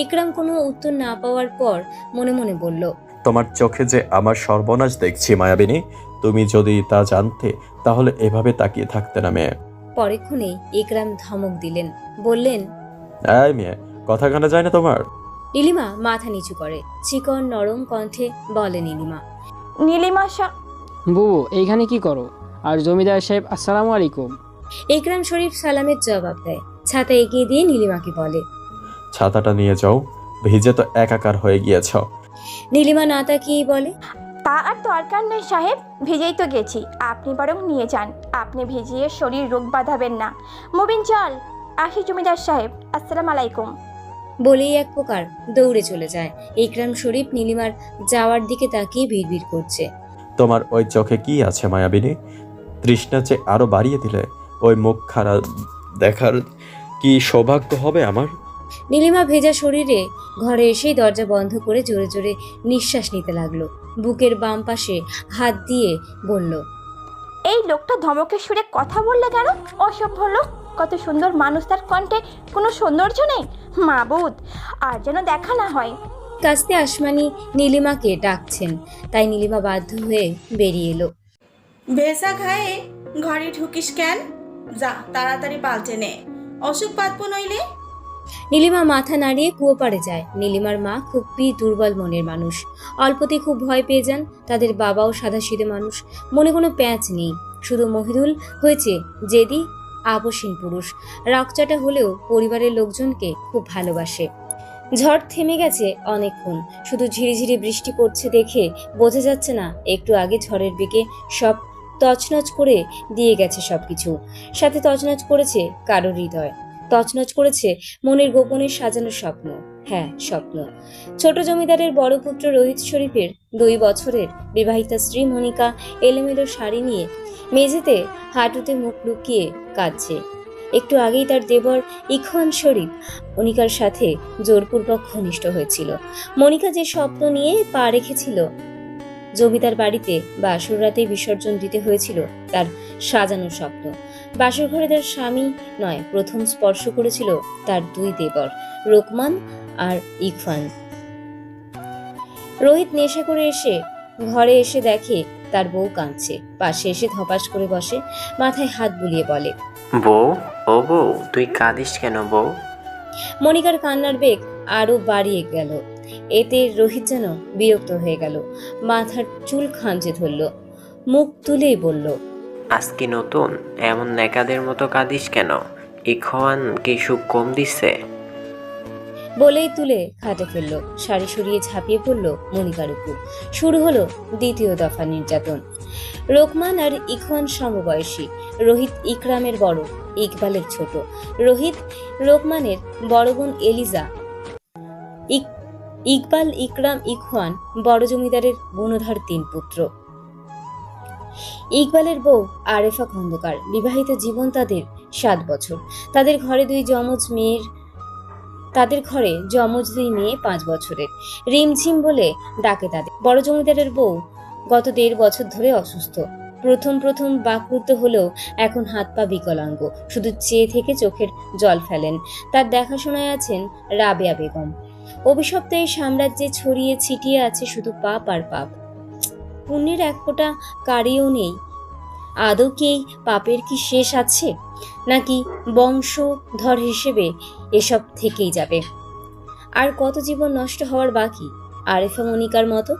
ইকরাম কোনো উত্তর না পাওয়ার পর মনে মনে বলল, তোমার চোখে যে আমার সর্বনাশ দেখছি মায়াবিনী। তুমি যদি তা জানতে তাহলে এভাবে তাকিয়ে থাকতে না মেয়ে। পরেক্ষণে ইকরাম ধমক দিলেন, বললেন, এই মেয়ে, কথা কানে যায় না তোমার? নীলিমা মাথা নিচু করে। চিকন নরম কণ্ঠে বলে নীলিমা, নীলিমা বুবু এইখানে কি করো? আর জমিদার সাহেব আসসালামু আলাইকুম। ইকরাম শরীফ সালামের জবাব দেয়। ছাতা এগিয়ে দিয়ে নীলিমাকে বলে, ছাতাটা নিয়ে যাও, ভিজে তো একাকার হয়ে গিয়েছ। নীলিমা না তাকিয়েই বলে, তা আর দরকার নেই সাহেব, ভিজেই তো গেছি, আপনি বরং নিয়ে যান। আপনি ভিজিয়ে শরীর রোগ বাঁধাবেন না। মুবিন চল, আসি জমিদার সাহেব, আসসালামু আলাইকুম। বলেই এক প্রকার দৌড়ে চলে যায়। ইকরাম শরীফ নীলিমার যাওয়ার দিকে তাকিয়ে ভিড় করছে। তোমার ওই চোখে কি আছে মায়াবিনী? তৃষ্ণা যে আরো বাড়িয়ে দিলে। ওই মুখ খারাপ দেখার কি সৌভাগ্য হবে আমার? নীলিমা ভেজা শরীরে ঘরে এসেই দরজা বন্ধ করে জোরে জোরে নিঃশ্বাস নিতে লাগলো। বুকের বাম পাশে হাত দিয়ে বলল, এই লোকটা ধমকের সুরে কথা বললে কেন? অসভ্য লোক। কত সুন্দর মানুষ, তার কণ্ঠে কোনো সৌন্দর্য নেই। মাবুদ, আর যেন দেখা না হয়। কাস্তে আসমানি নীলিমাকে ডাকছেন, তাই নীলিমা বাধ্য হয়ে বেরিয়ে এলো। ভেজা গায়ে ঘরে ঢুকিস কেন? যা তাড়াতাড়ি পাল্টে নে, অসুখ বাঁধবো নইলে। নীলিমা মাথা নাড়িয়ে কুয়ো পাড়ে যায়। নীলিমার মা খুবই দুর্বল মনের মানুষ। অল্পতেই খুব ভয় পেয়ে যান। তাদের বাবাও সাদাসিধে মানুষ, মনে কোনো প্যাঁচ নেই। শুধু মহিদুল হয়েছে জেদি আপসীন পুরুষ। রাগচাটা হলেও পরিবারের লোকজনকে খুব ভালোবাসে। ঝড় থেমে গেছে অনেকক্ষণ। শুধু ঝিরিঝিরি বৃষ্টি পড়ছে দেখে বোঝা যাচ্ছে না একটু আগে ঝড়ের বেগে সব তছনছ করে দিয়ে গেছে সবকিছু। সাথে তছনছ করেছে কারোর হৃদয়, তছনছ করেছে মনের গোপনে সাজানো স্বপ্ন। হ্যাঁ, স্বপ্ন। ছোট জমিদারের বড় পুত্র রোহিত শরীফের 2 বছরের বিবাহিতা স্ত্রী মনিকা এলোমেলো শাড়ি নিয়ে মেঝেতে হাঁটুতে মুখ লুকিয়ে কাঁদছে। একটু আগেই তার দেবর ইখওয়ান শরীফ মনিকার সাথে জোরপূর্বক ঘনিষ্ঠ হয়েছিল। মনিকা যে স্বপ্ন নিয়ে পা রেখেছিল জমিদার বাড়িতে, বাসর রাতে বিসর্জন দিতে হয়েছিল তার সাজানো স্বপ্ন। বাসর ঘরে তার স্বামী নয়, প্রথম স্পর্শ করেছিল তার 2 দেবর, রোকমান আর ইখওয়ান। রোহিত নেশা করে এসে ঘরে এসে দেখে তার বউ কাঁদছে। পাশে এসে ধপাস করে বসে, মাথায় হাত বুলিয়ে বলে, বউ, ও বউ, তুই কাঁদিস কেন বউ? মনিকার কান্নার বেগ আরো বাড়িয়ে গেল। এতে রোহিত যেন বিরক্ত হয়ে গেল। মাথার চুল খাঁজে ধরল, মুখ তুলেই বলল, আজকে নতুন এমন নেকাদের মতো কাঁদিস কেন? ইখওয়ান কি সুখ কম দিচ্ছে? বলেই তুলে খাটে ফেললো। শাড়ি সরিয়ে ঝাঁপিয়ে পড়ল মনিকার উপর। শুরু হলো দ্বিতীয় দফা নির্যাতন। রোকমান আর ইখওয়ান সমবয়সী। রোহিত ইকরামের বড়, ইকবালের ছোট। রোহিত রোকমানের বড় বোন এলিজা। ইকবাল, ইকরাম, ইখওয়ান বড় জমিদারের গুণধর 3 পুত্র। ইকবালের বউ আরেফা খন্দকার, বিবাহিত জীবন তাদের 7 বছর। তাদের ঘরে 2 যমজ মেয়ে 5 বছরের। রিমঝিম বলে ডাকে তাদের। বড় জমিদারের বউ গত 1.5 বছর ধরে অসুস্থ। প্রথম বাকরুদ্ধ হলেও এখন হাত পা বিকলাঙ্গ, শুধু চেয়ে থেকে চোখের জল ফেলেন। তার দেখাশোনায় আছেন রাবেয়া বেগম। অভিশপ্ত এই সাম্রাজ্যে ছড়িয়ে ছিটিয়ে আছে শুধু পাপ আর পাপ। পুণ্যের এক ফোঁটা কারিও নেই। আদৌ কি এই পাপের কি শেষ আছে, নাকি বংশধর হিসেবে এসব থেকেই যাবে? আর কত জীবন নষ্ট হওয়ার বাকি আরেফা মনিকার মতো?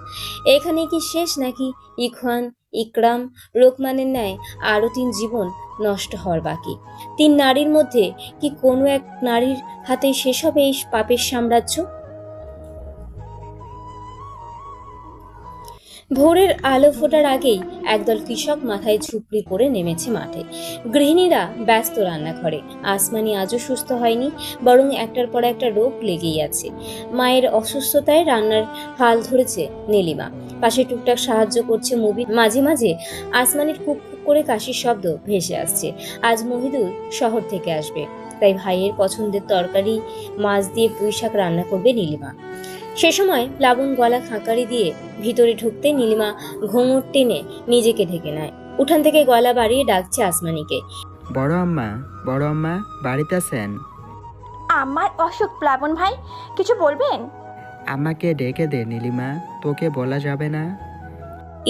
এখানে কি শেষ নাকি ইখওয়ান, ইকরাম, রোকমানের ন্যায় আরও 3 জীবন নষ্ট হওয়ার বাকি? 3 নারীর মধ্যে কি কোনো এক নারীর হাতেই শেষ হবে এই পাপের সাম্রাজ্য? ভোরের আলো ফোটার আগেই একদল কৃষক মাথায় ঝুপড়ি করে নেমেছে মাঠে। গৃহিণীরা ব্যস্ত রান্নাঘরে। আসমানি আজও সুস্থ হয়নি, বরং একটার পর একটা রোগ লেগেই আছে। মায়ের অসুস্থতায় রান্নার হাল ধরেছে নীলিমা। পাশে টুকটাক সাহায্য করছে মুবিন। মাঝে মাঝে আসমানির খুব খুব করে কাশির শব্দ ভেসে আসছে। আজ মহিদুল শহর থেকে আসবে, তাই ভাইয়ের পছন্দের তরকারি মাছ দিয়ে পুঁই শাক রান্না করবে নীলিমা। সে সময় প্লাবন গলা খাঁকারি দিয়ে ভিতরে ঢুকতে নীলিমা ঘুঙুর টেনে নিজেকে ঢেকে নেয়। উঠান থেকে গলা বাড়িয়ে ডাকছে আসমানিকে। বড় আম্মা বাড়িতে আছেন? আমার অসুখ প্লাবন ভাই, কিছু বলবেন? আমাকে ডেকে দে নীলিমা, তোকে বলা যাবে না।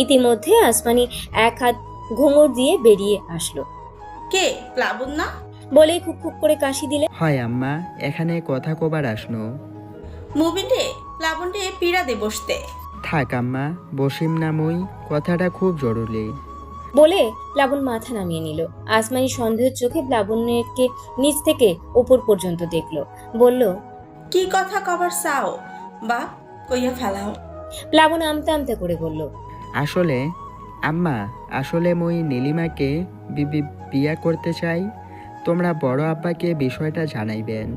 ইতিমধ্যে আসমানি এক হাত ঘুঙুর দিয়ে বেরিয়ে আসলো। কে, প্লাবন না? বলেই খুব খুব করে কাশি দিলে। হয় আম্মা, এখানে কথা কবার আসনো। মুবিন রে, প্লাবন রে পীড়া দে বসতে। থাক আম্মা, বসিম না মুই, কথাটা খুব জরুরি। বলে প্লাবন মাথা নামিয়ে নিল। আসমানি সন্দেহের চোখে প্লাবনকে নিচ থেকে ওপর পর্যন্ত দেখলো। বলল, কি কথা কবার চাও বা কইয়া ফেলাও। প্লাবন আমতা আমতা করে বলল, আসলে আম্মা, আসলে মুই নীলিমাকে বিয়া করতে চাই। তোমরা বড় আব্বাকে বিষয়টা জানাইবেন।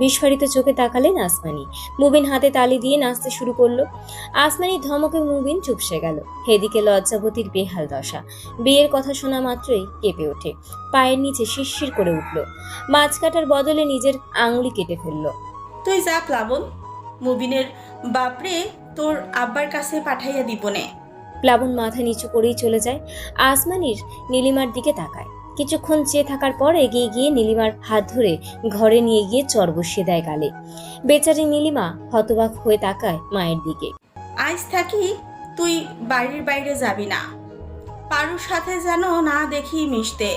বিস্ফারিত চোখে তাকালেন আসমানি। মুবিন হাতে তালি দিয়ে নাচতে শুরু করলো। আসমানি ধমকে মুবিন চুপসে গেল। এদিকে লজ্জাবতীর বেহাল দশা। বিয়ের কথা শোনা মাত্রই কেঁপে ওঠে। পায়ের নিচে শিরশির করে উঠল। মাছ কাটার বদলে নিজের আঙুলি কেটে ফেলল। তুই যা প্লাবন, মুবিনের বাপরে তোর আব্বার কাছে পাঠাইয়া দিবনে। প্লাবন মাথা নিচু করেই চলে যায়। আসমানির নীলিমার দিকে তাকায়। কিছুক্ষণ চেয়ে থাকার পর এগিয়ে গিয়ে নীলিমার হাত ধরে ঘরে নিয়ে গিয়ে চর বসিয়ে দেয় গালে। বেচারি নীলিমা হতবাক হয়ে তাকায় মায়ের দিকে। আজ থাকি তুই বাড়ির বাইরে যাবি না। পারুর সাথে যেন না দেখি মিশতে।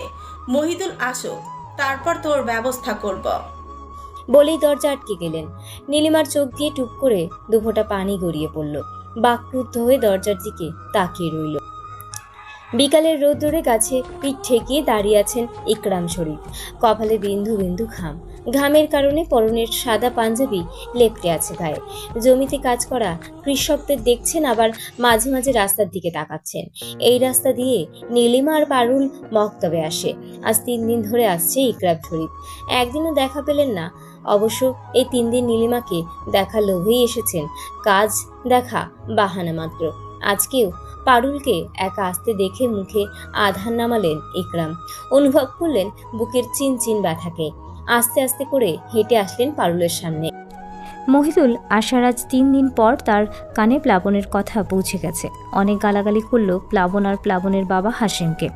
মহিদুল আসুক, তারপর তোর ব্যবস্থা করব। বলেই দরজা আটকে গেলেন। নীলিমার চোখ দিয়ে টুপ করে দুফোঁটা পানি গড়িয়ে পড়ল। বাকরুদ্ধ হয়ে দরজার দিকে তাকিয়ে রইল। বিকালের রোদ্দুরে গাছে পিঠ ঠেকিয়ে দাঁড়িয়ে আছেন ইকরাম শরীফ। কপালে বিন্দু বিন্দু ঘাম। ঘামের কারণে পরনের সাদা পাঞ্জাবি লেপটে আছে গায়ে। জমিতে কাজ করা কৃষকদের দেখছেন, আবার মাঝে মাঝে রাস্তার দিকে তাকাচ্ছেন। এই রাস্তা দিয়ে নীলিমা আর পারুল মক্তবে আসে। আজ 3 দিন ধরে আসছে ইকরাম শরীফ। একদিনও দেখা পেলেন না। অবশ্য এই 3 দিন নীলিমাকে দেখা লোভেই এসেছেন। কাজ দেখা বাহানা মাত্র। আজকেও পারুলকে একা আসতে দেখে মুখে আধার নামালেন ইকরাম। অনুভব করলেন বুকের চিনচিন ব্যথাকে। আস্তে আস্তে করে হেঁটে আসলেন পারুলের সামনে। মহিদুল আসার আজ 3 দিন পর তার কানে প্লাবনের কথা পৌঁছে গেছে। অনেক গালাগালি করলো প্লাবন আর প্লাবনের বাবা হাসিমকে।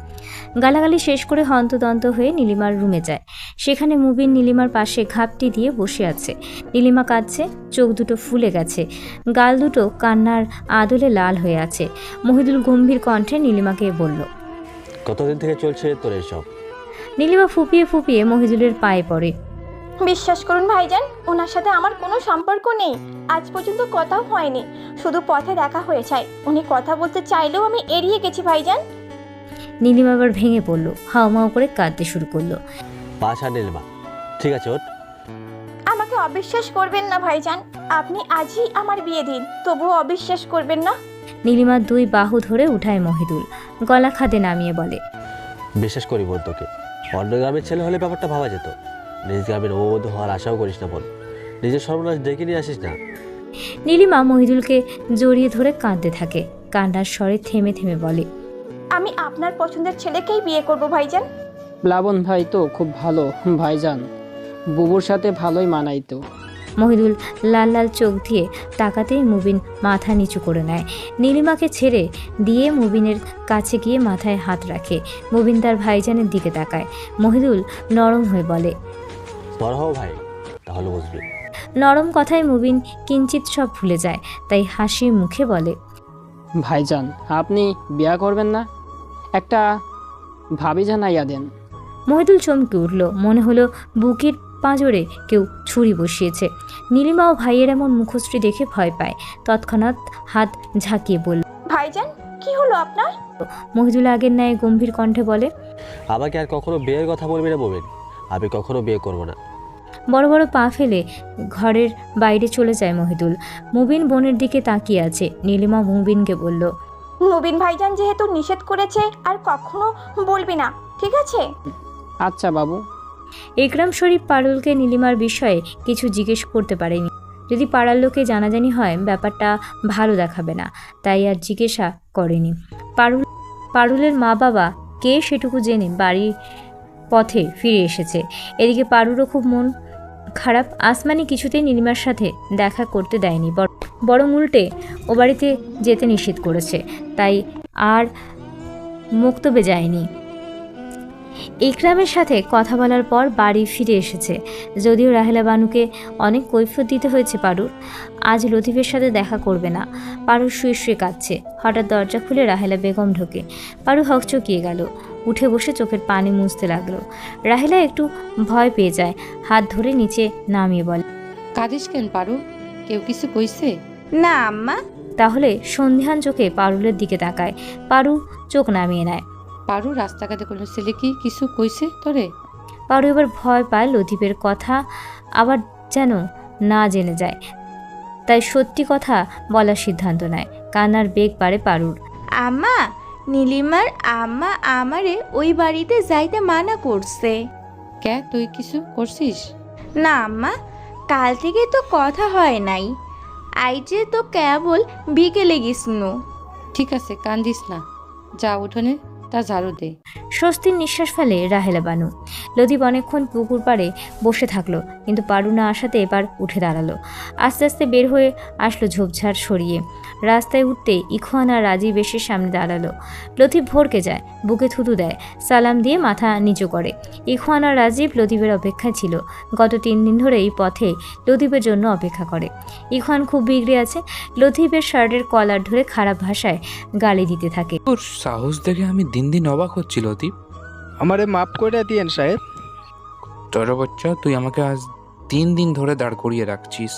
গালাগালি শেষ করে হন্তদন্ত হয়ে নীলিমার রুমে যায়। সেখানে মুবিন নীলিমার পাশে ঘাপটি দিয়ে বসে আছে। নীলিমা কাঁদছে, চোখ দুটো ফুলে গেছে, গাল দুটো কান্নার আদলে লাল হয়ে আছে। মহিদুল গম্ভীর কণ্ঠে নীলিমাকে বলল, কতদিন থেকে চলছে তোর এসব? নীলিমা ফুপিয়ে ফুপিয়ে মহিদুলের পায়ে পড়ে। বিশ্বাস করুন ভাইজান, ওনার সাথে আমার কোনো সম্পর্ক নেই। আজ পর্যন্ত কথাও হয়নি, শুধু পথে দেখা হয়েছে। উনি কথা বলতে চাইলেও আমি এড়িয়ে গেছি ভাইজান। নীলিমা আবার ভেঙে পড়লো, হাওমাও করে কাঁদতে শুরু করলো। পাশা নীলিমা, ঠিক আছে ওঠ। আমাকে অবিশ্বাস করবেন না ভাইজান, আপনি আজই আমার বিয়ে দিন, তবুও অবিশ্বাস করবেন না। নীলিমার 2 বাহু ধরে উঠায় মহিদুল। গলা খাদে নামিয়ে বলে, বিশ্বাস করি বোন তোকে। অন্য গ্রামের ছেলে হলে ব্যাপারটা ভাবা যেত। নিজ গ্রামের অবৈধ হওয়ার আশাও করিস না বোন। নিজের সর্বনাশ ডেকে নিয়ে আসিস না। নীলিমা মহিদুলকে জড়িয়ে ধরে কাঁদতে থাকে। কান্নার স্বরে থেমে থেমে বলে, আমি আপনার পছন্দের ছেলেকেই বিয়ে করব ভাইজান। প্লাবন ভাই তো খুব ভালো ভাইজান, বুবুর সাথে ভালোই মানাইতো। মহিদুল লাল লাল চোখ দিয়ে তাকাতেই মুবিন মাথা নিচু করে নেয়। নীলিমাকে ছেড়ে দিয়ে মুবিনের কাছে গিয়ে মাথায় হাত রাখে। মুবিন তার ভাইজানের দিকে তাকায়। মহিদুল নরম হয়ে বলে, বড় হও ভাই, তাহলে বুঝবি। নরম কথায় মুবিন কিঞ্চিত সব ভুলে যায়, তাই হাসি মুখে বলে, ভাইজান আপনি বিয়া করবেন না? একটা ভাবি জানাইয়া দেন। মহিদুল চমকে উঠল। মনে হলো বুকের পাঁজরে কেউ ছুরি বসিয়েছে। নীলিমা ও ভাইয়ের এমন মুখশ্রী দেখে ভয় পায়, তৎক্ষণাৎ হাত ঝাঁকিয়ে বলল, ভাইজান কি হলো আপনার? মহিদুল আগের ন্যায় গম্ভীর কণ্ঠে বলে, আমাকে আর কখনো বিয়ের কথা বলবি না মুবিন, আমি কখনো বিয়ে করব না। বড় বড় পা ফেলে ঘরের বাইরে চলে যায় মহিদুল। মুবিন বোনের দিকে তাকিয়ে আছে। নীলিমা মুবিনকে বলল, নবীন ভাইজান যেহেতু নিষেধ করেছে আর কখনো বলবি না, ঠিক আছে? আচ্ছা বাবু। ইকরাম শরীফ পারুলকে নীলিমার বিষয়ে কিছু জিজ্ঞেস করতে পারেনি। যদি পাড়ার লোকে জানাজানি হয় ব্যাপারটা ভালো দেখাবে না, তাই আর জিজ্ঞাসা করেনি। পারুলের মা বাবা কে সেটুকু জেনে বাড়ির পথে ফিরে এসেছে। এদিকে পারুরও খুব মন খারাপ। আসমানি কিছুতেই নীলিমার সাথে দেখা করতে দেয়নি, বরং উল্টে ও বাড়িতে যেতে নিষেধ করেছে, তাই আর মুক্তবে যায়নি। ইকরামের সাথে কথা বলার পর বাড়ি ফিরে এসেছে। যদিও রাহেলা বানুকে অনেক কৈফিয়ত দিতে হয়েছে পারুর, আজ লতিফের সাথে দেখা করবে না। পারুর শুয়ে শুয়ে কাঁদছে। হঠাৎ দরজা খুলে রাহেলা বেগম ঢোকে। পারু হকচকিয়ে গেল, উঠে বসে চোখের পানি মুছতে লাগলো। রাহেলা একটু ভয় পেয়ে যায়, হাত ধরে নিচে নামিয়ে বলে, কাঁদিস কেন পারু? কেউ কিছু কইছে? না আম্মা। তাহলে সন্ধিহান চোখে পারুলের দিকে তাকায়। পারু চোখ নামিয়ে নেয়। পারু, রাস্তাঘাটে কোনো ছেলে কি কিছু কইছে তোরে? পারু এবার ভয় পায় লতিফের কথা আবার যেন না জেনে যায়, তাই সত্যি কথা বলার সিদ্ধান্ত নেয়। কান্নার বেগ বাড়ে পারুর। আম্মা, নীলিমার আম্মা আমারে ওই বাড়িতে যাইতে মানা করছে। কে, তুই কিছু করছিস? না আম্মা, কাল থেকে তো কথা হয় নাই, আইজে তো কেবল বিকেলে গেছনু। ঠিক আছে, কান্দিস না, যা উঠোনে তা ঝাড়ু দে। স্বস্তির নিঃশ্বাস ফেলে রাহেলা বানু। লতিফ অনেকক্ষণ পুকুর পাড়ে বসে থাকলো, কিন্তু পারু না আসাতে এবার উঠে দাঁড়ালো। আস্তে আস্তে বের হয়ে আসলো ঝোপঝাড় সরিয়ে। রাস্তায় উঠতে ইখওয়ান আর রাজীব এসে সামনে দাঁড়ালো। লতিফ ভরকে যায়, বুকে থুতু দেয়, সালাম দিয়ে মাথা নিচু করে। ইখওয়ান আর রাজীব লতিফের অপেক্ষায় ছিল। গত 3 দিন ধরে এই পথে লতিফের জন্য অপেক্ষা করে। ইখওয়ান খুব বিগড়ে আছে। লতিফের শার্টের কলার ধরে খারাপ ভাষায় গালি দিতে থাকে। তোর সাহস দেখে আমি দিন দিন অবাক হচ্ছি লতিফ। আমারে মাফ করে দিয়েন সাহেব। তোর বাচ্চা, তুই আমাকে আজ 3 দিন ধরে দাঁড় করিয়ে রাখছিস।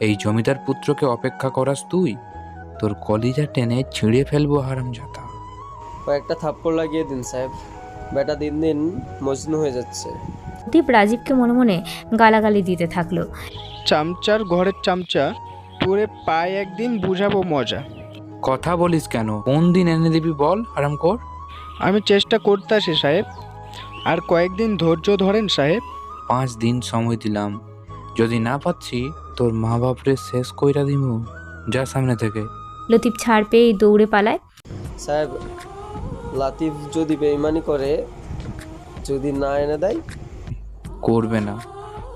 এই জমিদার পুত্রকে অপেক্ষা করাস তুই? তোর কলিজা টেনে ছিঁড়ে ফেলবো হারামজাদা। কয়েকটা থাপ্পড় লাগিয়ে দিন সাহেব, বেটা দিন দিন মজনু হয়ে যাচ্ছে। লতিফ রাজীবকে মনে মনে গালাগালি দিতে থাকলো। চামচার ঘরের চামচা, তোরে পায়ে একদিন বুঝাবো মজা। কথা বলিস কেন? কোন দিন এনে দিবি বল হারামখোর? আমি চেষ্টা করতেছি সাহেব, আর কয়েকদিন ধৈর্য ধরেন সাহেব। 5 দিন সময় দিলাম, যদি না পাচ্ছি তোর মা বাপরে শেষ কইরা দিমু। যা সামনে থেকে। লতিফ ছাড় পেয়ে দৌড়ে পালায়। সাহেব, লাতিফ যদি বেইমানি করে, যদি না এনে দেয়? করবে না,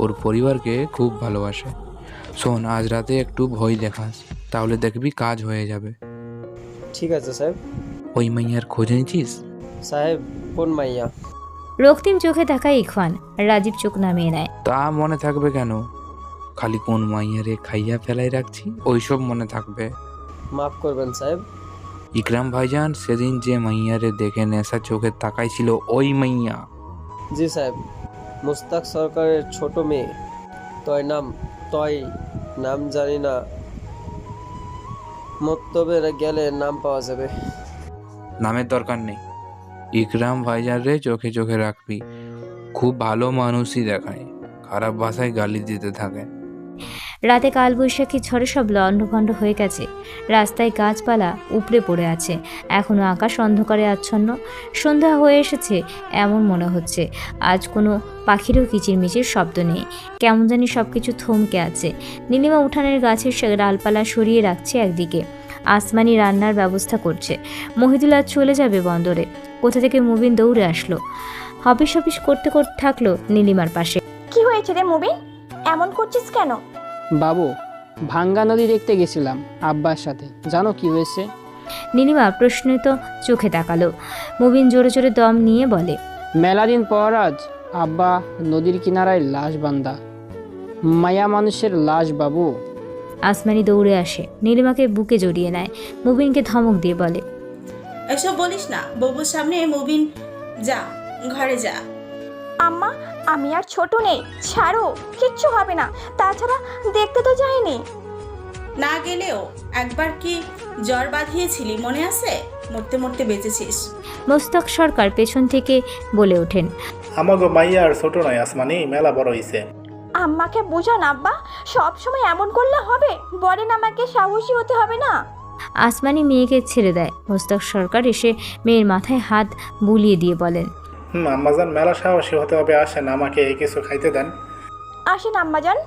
ওর পরিবারকে খুব ভালোবাসে। শোন, আজ রাতে একটু ভয় দেখাস, তাহলে দেখবি কাজ হয়ে যাবে। ঠিক আছে সাহেব। ওই মাইয়ার খোঁজ নিয়েছিস? সাহেব, কোন মাইয়া? রক্তিম চোখে তাকায় ইখওয়ান। রাজীব চোখ নামিয়ে নেয়। তা মনে থাকবে কেন? খালি কোন মাইয়ারে খাইয়া ফেলাই রাখছি ওইসব মনে থাকবে। মাফ করবেন সাহেব। ইকরাম ভাইজান সেদিন যে মাইয়ারে দেখে নেশা চোখে তাকাইছিল ওই মাইয়া? জি সাহেব, মুস্তাক সরকারের ছোট মেয়ে। তয় নাম জানি না, মত্তবে গেলে নাম পাওয়া যাবে। নামের দরকার নেই। ইকরাম ভাইজান রে চোখে চোখে রাখবি, খুব ভালো মানুষই দেখায়, খারাপ ভাষায় গালি দিতে থাকে। রাতে কালবৈশাখী ঝড়ে সব লণ্ডভণ্ড হয়ে গেছে। রাস্তায় গাছপালা উপড়ে পড়ে আছে। এখনো আকাশ অন্ধকারে আচ্ছন্ন। সন্ধ্যা হয়ে এসেছে এমন মনে হচ্ছে। আজ কোনো পাখিরও কিচিরমিচির শব্দ নেই। কেমন জানি সব কিছু থমকে আছে। নীলিমা উঠানের গাছের ডালপালা সরিয়ে রাখছে একদিকে। আসমানি রান্নার ব্যবস্থা করছে। মহিদুল আজ চলে যাবে বন্দরে। কোথা থেকে মুবিন দৌড়ে আসলো। হপিস করতে করতে থাকলো নীলিমার পাশে। কি হয়েছে রে মুবিন, এমন করছিস কেন? বাবু, ভাঙ্গা নদী দেখতে গেছিলাম আব্বার সাথে, জানো কি হয়েছে? নীলিমা প্রশ্নিত চোখে তাকালো। মুবিন জোরে জোরে দম নিয়ে বলে, মেলা দিন পর আজ আব্বা নদীর কিনারায় লাশ বান্ধা। মায়া মানুষের লাশ বাবু। আসমানি দৌড়ে আসে, নীলিমাকে বুকে জড়িয়ে নেয়। মুবিনকে ধমক দিয়ে বলে, এসব বলিস না, বাবুর সামনে। মুবিন, যা ঘরে যা। আম্মা, আমি আর ছোট নেই, ছাড়ো, কিচ্ছু হবে না। তাছাড়া দেখতে তো যাইনি। না গেলেও একবার কি জ্বর বাঁধিয়েছিলি মনে আছে? মরতে মরতে বেঁচেছিস। মোস্তাক সরকার পেছন থেকে বলে ওঠেন, আমাগো মাইয়া আর ছোট নয় আসমানি, মেলা বড় হইছে। আম্মাকে বুঝান আব্বা, সব সময় এমন করলে হবে? বলেন আমাকে সাহসী হতে হবে না? আসমানি মেয়েকে ছেড়ে দেয়। মোস্তাক সরকার এসে মেয়ের মাথায় হাত বুলিয়ে দিয়ে বলেন, আম্মাজান মেলা সাহসী হতে হবে, আসেন আমাকে এই কিছু খাইতে দেন। আসেন আম্মাজান।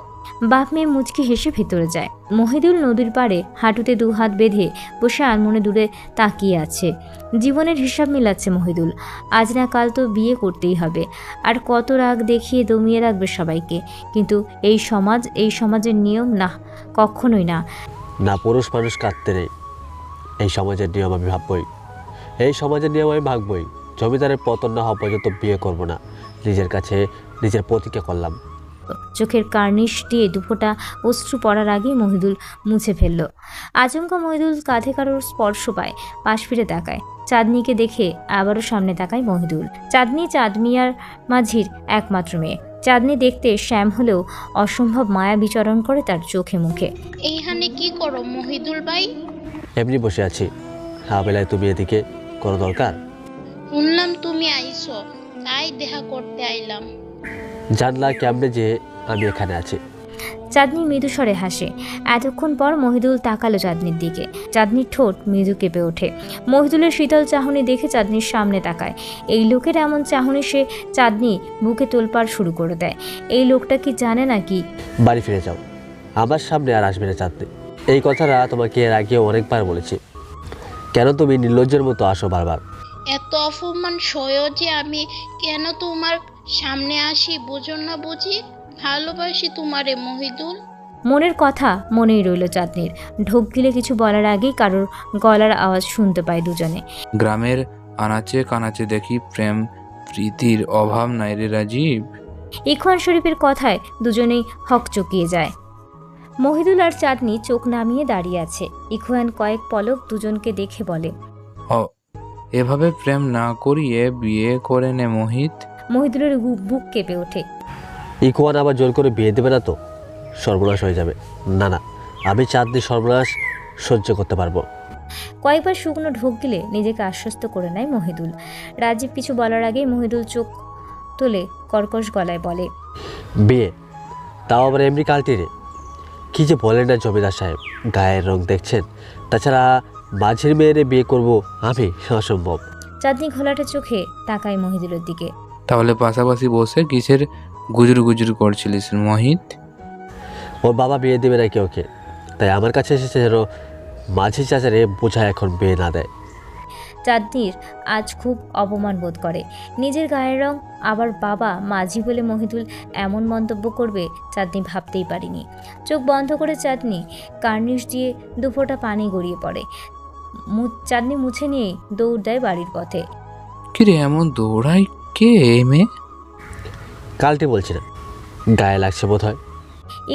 বাপ মেয়ে মুচকি হেসে ভেতরে যায়। মহিদুল নদীর পাড়ে হাঁটুতে দু হাত বেঁধে বসে আনমনে দূরে তাকিয়ে আছে। জীবনের হিসাব মিলাচ্ছে মহিদুল। আজ না কাল তো বিয়ে করতেই হবে। আর কত রাগ দেখিয়ে দমিয়ে রাখবে সবাইকে। কিন্তু এই সমাজের নিয়ম না, কখনোই না। না, পুরুষ মানুষ কাঁদতে নেই, এই সমাজের নিয়ম আমি ভাববই। এই সমাজের নিয়ম আমি ভাববই। জমিদারের পতন না হওয়া পর্যন্ত বিয়ে করব না। নিজের কাছে নিজের প্রতিজ্ঞা করলাম। চোখের কার্নিশ দিয়ে দুফোঁটা অশ্রু পড়ার আগেই মহিদুল মুছে ফেলল। আচমকা মহিদুল কাঁধে কারোর স্পর্শ পায়, পাশ ফিরে তাকায়। চাঁদনিকে দেখে আবারও সামনে তাকায় মহিদুল। চাঁদনি চাঁদ মিয়ার মাঝির একমাত্র মেয়ে। চাঁদনি দেখতে শ্যাম হলেও অসম্ভব মায়া বিচরণ করে তার চোখে মুখে। এইখানে কি করো মহিদুল ভাই? এমনি বসে আছি। হ্যাঁ, বেলায় তুমি এদিকে কোনো দরকার? শুনলাম তুমি আইছো, তাই দেখা করতে আইলাম। জানলা কেমনে যে আমি এখানে আছি? চাঁদনি মৃদু স্বরে হাসে। এতক্ষণ পর মহিদুল তাকালো চাঁদনির দিকে। চাঁদনির ঠোঁট মৃদু কেঁপে ওঠে। মহিদুলের শীতল চাহনি দেখে চাঁদনির সামনে তাকায়। এই লোকের এমন চাহনি সে চাঁদনি বুকে তোলপাড় শুরু করে দেয়। এই লোকটা কি জানে নাকি? বাড়ি ফিরে যাও, আমার সামনে আর আসবে না চাঁদনি। এই কথাটা তোমাকে এর আগেও অনেকবার বলেছি। কেন তুমি নির্লজ্জের মতো আসো বারবার? এত অপমান সয়েও যে আমি কেন তোমার সামনে আসি বুঝো না বুঝি? ভালোবাসি তোমারে মহিদুল। মনের কথা মনেই রইল চাঁদনির। ঢোক গিলে কিছু বলার আগেই কারোর গলার আওয়াজ শুনতে পায় দুজনে। গ্রামের আনাচে কানাচে দেখি প্রেম প্রীতির অভাব নাই রে রাজীব। ইখওয়ান শরীফের কথায় দুজনেই হকচকিয়ে যায়। মহিদুল আর চাঁদনি চোখ নামিয়ে দাঁড়িয়ে আছে। ইখওয়ান কয়েক পলক দুজনকে দেখে বলে, এভাবে প্রেম না করিয়ে বিয়ে করে নে মোহিত। মহিদুলের বুক কেঁপে ওঠে। ইখওয়ান আবার জোর করে বিয়ে দেবে না তো? সর্বনাশ হয়ে যাবে। না না, আমি চাঁদনি সর্বনাশ সহ্য করতে পারবো। কয়েকবার শুকনো ঢোক গিলে নিজেকে আশ্বস্ত করে নেয় মহিদুল। রাজীব কিছু বলার আগেই মহিদুল চোখ তুলে কর্কশ গলায় বলে, বিয়ে? তাও আবার এমনি কালটিরে? কী যে বলেন না জমিদার সাহেব, গায়ের রং দেখছেন? তাছাড়া মাঝির মেয়েরে বিয়ে করব আমি? অসম্ভব। চাঁদনি ঘোলাটে চোখে তাকায় মহিদুলের দিকে। তাহলে পাশাপাশি বসে কিসের গুজুর গুজুর করছিলিস মোহিত? ওর বাবা বিয়ে দেবে নাকি ওকে, তাই আমার কাছে এসেছে যেন মাঝি চাচারে বোঝা এখন বিয়ে না দেয়। চাঁদনির আজ খুব অপমান বোধ করে। নিজের গায়ের রং, আবার বাবা মাঝি বলে মহিদুল এমন মন্তব্য করবে চাঁদনি ভাবতেই পারিনি। চোখ বন্ধ করে চাঁদনি কার্নিশ দিয়ে দুফোঁটা পানি গড়িয়ে পড়ে। চাঁদনি মুছে নিয়েই দৌড় দেয় বাড়ির পথে। কিরে এমন দৌড়াই কে মেয়ে? কালটি বলছি না, গায়ে লাগছে বোধ হয়।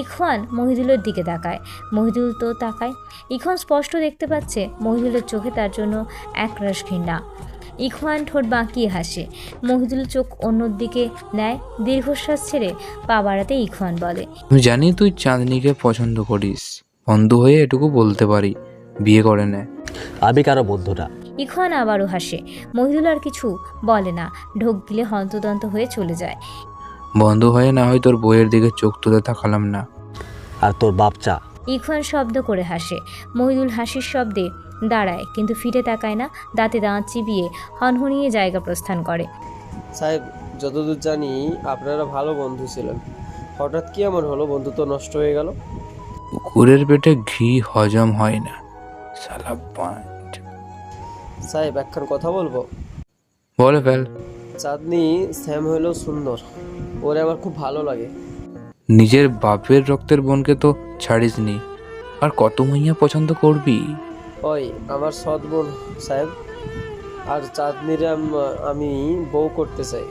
ইখওয়ান মহিদুলের দিকে তাকায়। মহিদুল তো তাকায়। ইখওয়ান স্পষ্ট দেখতে পাচ্ছে মহিদুলের চোখে তার জন্য একরাশ ঘৃণা। ইখওয়ান ঠোঁট বাঁকিয়ে হাসে। মহিদুল চোখ অন্যদিকে নেয়। দীর্ঘশ্বাস ছেড়ে পা বাড়াতে ইখওয়ান বলে, আমি জানি তুই চাঁদনিকে পছন্দ করিস। বন্ধু হয়ে এটুকু বলতে পারি, বিয়ে করে নে। আমি কারো বন্ধু না। ইখওয়ান আবারও হাসে। মহিদুল আর কিছু বলে না, ঢোক গিলে হন্তদন্ত হয়ে চলে যায়। বন্ধু হয়ে না হয় তোর বইয়ের দিকে চোখ তুলে তাকালাম না। আর তোর বাপচা? ইখওয়ান শব্দ করে হাসে। মহিদুল হাসির শব্দে দাঁড়ায়, কিন্তু ফিরে তাকায় না। দাঁতে দাঁত চিবিয়ে হনহনিয়ে জায়গা প্রস্থান করে। সাহেব, যতদূর জানি আপনারা ভালো বন্ধু ছিলেন, হঠাৎ কি এমন হলো বন্ধুত্ব নষ্ট হয়ে গেল? কুকুরের পেটে ঘি হজম হয় না শালা। সাহেব, একখান কথা বলবো? বলে ফেল। চাঁদনি স্যাম হইলেও সুন্দর, ওরে আমার খুব ভালো লাগে। নিজের বাপের রক্তের বোনকে তো ছাড়িস নি, আর কত মাইয়া পছন্দ করবি? ওই আমার সৎ বোন সাহেব, আর চাঁদনিরে আমি বউ করতে চাই।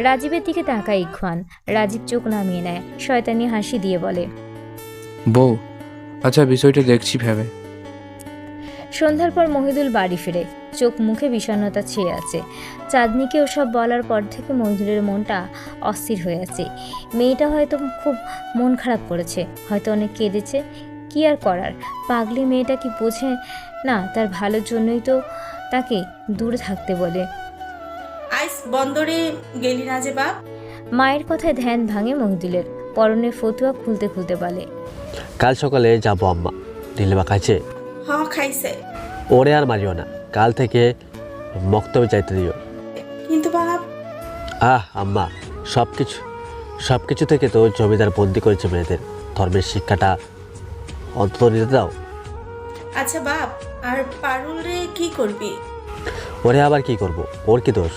রাজীবের দিকে তাকায় ইখওয়ান। রাজীব চোখ নামিয়ে নেয়, শয়তানি হাসি দিয়ে বলে, বউ? আচ্ছা, বিষয়টা দেখছি ভেবে। সন্ধ্যার পর মহিদুল বাড়ি ফিরে, চোখ মুখে বিষণ্ণতা ছেয়ে আছে। চাঁদনিকে ওসব বলার পর থেকে মহিদুলের মনটা অস্থির হয়ে আছে। মেয়েটা হয়তো খুব মন খারাপ করেছে, হয়তো অনেক কেঁদেছে। কি আর করার, পাগলি মেয়েটা কি বোঝে না তার ভালোর জন্যই তো তাকে দূরে থাকতে বলে। আইস বন্দরে গেলি না যে বাপ? মায়ের কথায় ধ্যান ভাঙে মহিদুলের, পরনের ফতুয়া খুলতে খুলতে বলে, কাল সকালে যাবো আম্মা। নীলিমা খাইছে? হ খাইছে। ওরে আর মারিও না, কাল থেকে মক্তবে যাইতে দিও। কিন্তু বাপ। আম্মা, সব কিছু থেকে তো জমিদার বন্দি করেছে মেয়েদের, ধর্মের শিক্ষাটা অন্তত নিতে দাও। আচ্ছা বাপ, আর পারুল রে কি করবি? ওরে আবার কি করব, ওর কি দোষ?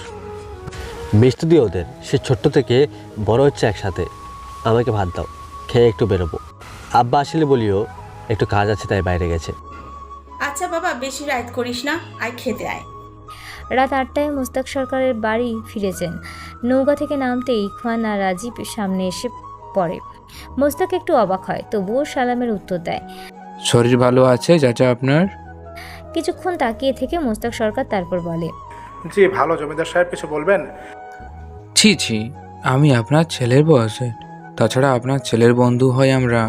মিষ্টি দিও ওদের, সে ছোট্ট থেকে বড় হচ্ছে একসাথে। আমাকে ভাত দাও, খেয়ে একটু বেরোবো। আব্বা আসলে বলিও একটু কাজ আছে, তাই বাইরে গেছে। আচ্ছা বাবা, বেশি রাত করিস না, আয় খেতে আয়। রাত 8টায় মোস্তাক সরকারের বাড়ি ফিরেছেন। নৌকা থেকে নামতেই ইখওয়ান আর রাজীব সামনে এসে পড়ে। মোস্তাক একটু অবাক হয়, তবুও সালামের উত্তর দেয়। শরীর ভালো আছে চাচা আপনার? কিছুক্ষণ তাকিয়ে থেকে মোস্তাক সরকার তারপর বলে, জি ভালো। জমিদার সাহেব কিছু বলবেন? ছি, আমি আপনার ছেলের বয়সের, তাছাড়া আপনার ছেলের বন্ধু হয় আমরা।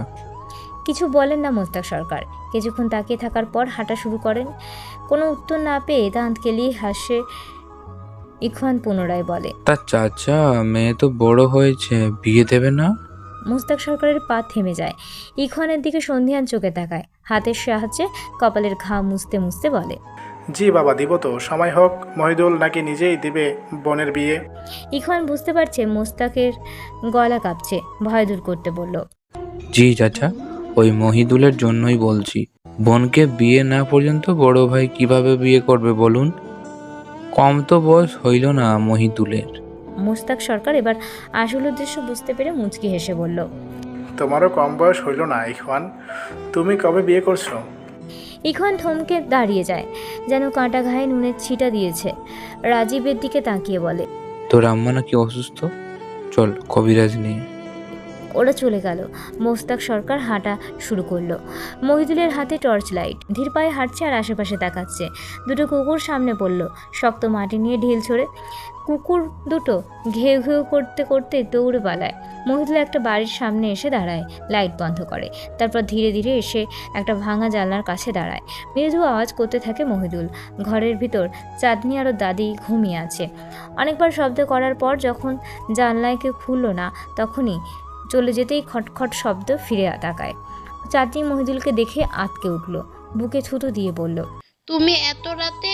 কিছু বলেন না মোস্তাক সরকার। কিছুক্ষণ তাকিয়ে থাকার পর হাঁটা শুরু করেন। কোনো উত্তর না পেয়ে দাঁত কেলিয়ে হাসে ইখওয়ান পুনরায় বলে, তা চাচা, মেয়ে তো বড় হয়েছে, বিয়ে দেবে না? মোস্তাক সরকারের পা থেমে যায়। ইখওয়ানের দিকে সন্ধিয়ান চোখে তাকায়, হাতের সাহায্যে কপালের ঘা মুছতে মুছতে বলে, জি বাবা, দিব তো, সময় হোক। মহিদুল নাকি নিজেই দিবে বোনের বিয়ে? ইখওয়ান বুঝতে পারছে মোস্তাকের গলা কাঁপছে, ভয় দূর করতে বলল, জি চাচা, ওই মহিদুলের জন্যই বলছি। বোনকে বিয়ে না পর্যন্ত বড় ভাই কিভাবে বিয়ে করবে বলুন? কম তো বয়স হইল না মহিদুলের। মোস্তাক সরকার এবার আসল উদ্দেশ্য বুঝতে পেরে মুচকি হেসে বলল, তোমারও কম বয়স হইল না ইখওয়ান, তুমি কবে বিয়ে করছো? ইখওয়ান থমকে দাঁড়িয়ে যায়, যেন কাঁটা ঘায়ে নুনের ছিটা দিয়েছে। রাজীবের দিকে তাকিয়ে বলে, তোর আম্মা নাকি অসুস্থ, চল কবিরাজ নিয়ে। ওরা চলে গেল। মোস্তাক সরকার হাঁটা শুরু করলো। মহিদুলের হাতে টর্চ লাইট, ধীর পায়ে হাঁটছে আর আশেপাশে তাকাচ্ছে। দুটো কুকুর সামনে পড়ল, শক্ত মাটি নিয়ে ঢিল ছড়ে। কুকুর দুটো ঘেউ ঘেউ করতে করতে দৌড়ে পালায়। মহিদুল একটা বাড়ির সামনে এসে দাঁড়ায়, লাইট বন্ধ করে। তারপর ধীরে ধীরে এসে একটা ভাঙা জানলার কাছে দাঁড়ায়। মৃদু আওয়াজ করতে থাকে মহিদুল। ঘরের ভিতর চাঁদনি আর দাদি ঘুমিয়ে আছে। অনেকবার শব্দ করার পর যখন জানলায় কেউ খুলল না, তখনই চলে যেতেই খটখট শব্দ ফিরে তাকায়। চাঁদনি মহিদুলকে দেখে আঁতকে উঠল, বুকে থুতু দিয়ে বলল, তুমি এত রাতে?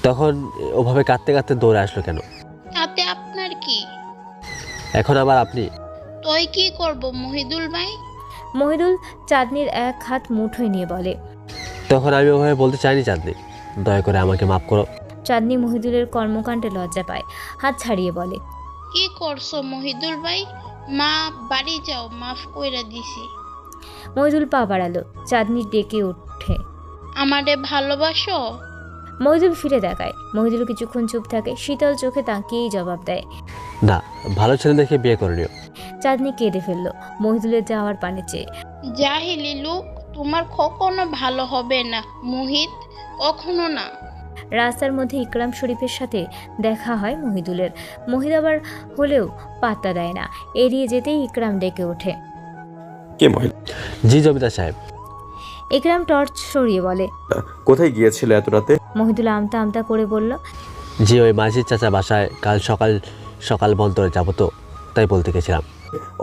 তখন ওভাবে কাঁদতে কাঁদতে দৌড়ে আসলো কেন? তাতে আপনার কি? এখন আবার আপনি? তুই কি করব মহিদুল ভাই? মহিদুল চাঁদনির এক হাত মুঠোয় নিয়ে বলে, তখন আমি ওভাবে বলতে চাইনি চাঁদনি, দয়া করে আমাকে মাফ করো। চাঁদনি মহিদুলের কর্মকাণ্ডে লজ্জা পায়, হাত ছাড়িয়ে বলে, কি করছো মহিদুল ভাই? মা বাড়ি যাও, মাফ কইরা দিছি। মহিদুল পা বাড়ালো, চাঁদনি ডেকে ওঠে, আমারে ভালোবাসো? মহিদুল ফিরে দেখায়। মহিদুল কিছুক্ষণ চুপ থাকে, শীতল চোখে তাকিয়েই জবাব দেয়, না, ভালো ছেলে দেখে বিয়ে করে নিও। চাঁদনি কেঁদে ফেললো মহিদুলের যাওয়ার পানে চেয়ে। জাহিলি লোক, তোমার কখনো ভালো হবে না মুহিত, কখনো না। রাস্তার মধ্যে ইকরাম শরীফের সাথে দেখা হয় মহিদুলের। মহিদ আবার হলেও পাত্তা দেয় না, এড়িয়ে যেতেই ইকরাম ডেকে ওঠে, কে মহিলা? জি জমিদার সাহেব। ইকরাম টর্চ সরিয়ে বলে, কোথায় গিয়েছিলে এত রাতে? মহিদুল আমতা আমতা করে বলল, জি ওই মাঝির চাচা বাসায় কাল সকাল সকাল বন্দরে যাবো তো, তাই বলতে গেছিলাম।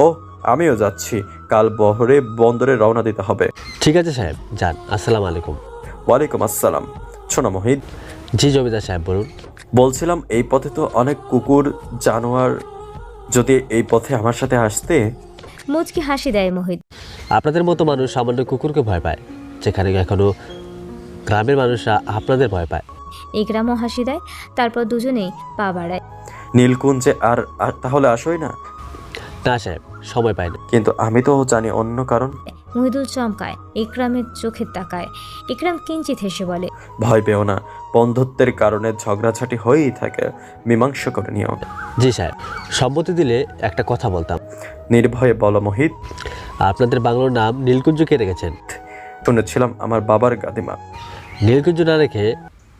ও, আমিও যাচ্ছি, কাল বহরে বন্দরে রওনা দিতে হবে। ঠিক আছে সাহেব, যান। আসসালামু আলাইকুম। ওয়ালাইকুম আসসালাম। শোনো মহিদ। জি জমিদার সাহেব বলুন। বলছিলাম এই পথে তো অনেক কুকুর জানোয়ার, যদি এই পথে আমার সাথে আসতে। মুচকি হাসি দেয় মহিদ। আপনাদের মতো মানুষ সামান্য কুকুরকে ভয় পায়, যেখানে এখনো গ্রামের মানুষরা আপনাদের ভয় পায়। ইকরামও হাসি দেয়, তারপর দুজনেই পা বাড়ায়। নীলকুঞ্জে আর তাহলে আসোই না? না সাহেব, সময় পাই না। কিন্তু আমি তো জানি অন্য কারণ। মহিদুল চমকায়, ইকরামের চোখে তাকায়। ইকরাম কিঞ্চিত হেসে বলে, ভয় পেও না, বন্ধুত্বের কারণে ঝগড়াঝাটি হয়েই থাকে, মীমাংসা করে নিও। জি সাহেব, সম্মতি দিলে একটা কথা বলতাম। নির্ভয়ে বলো মহিদ। আপনাদের বাংলোর নাম নীলকুঞ্জ কে রেখেছেন? শুনেছিলাম আমার বাবার গাদিমা। নীলকুঞ্জ না রেখে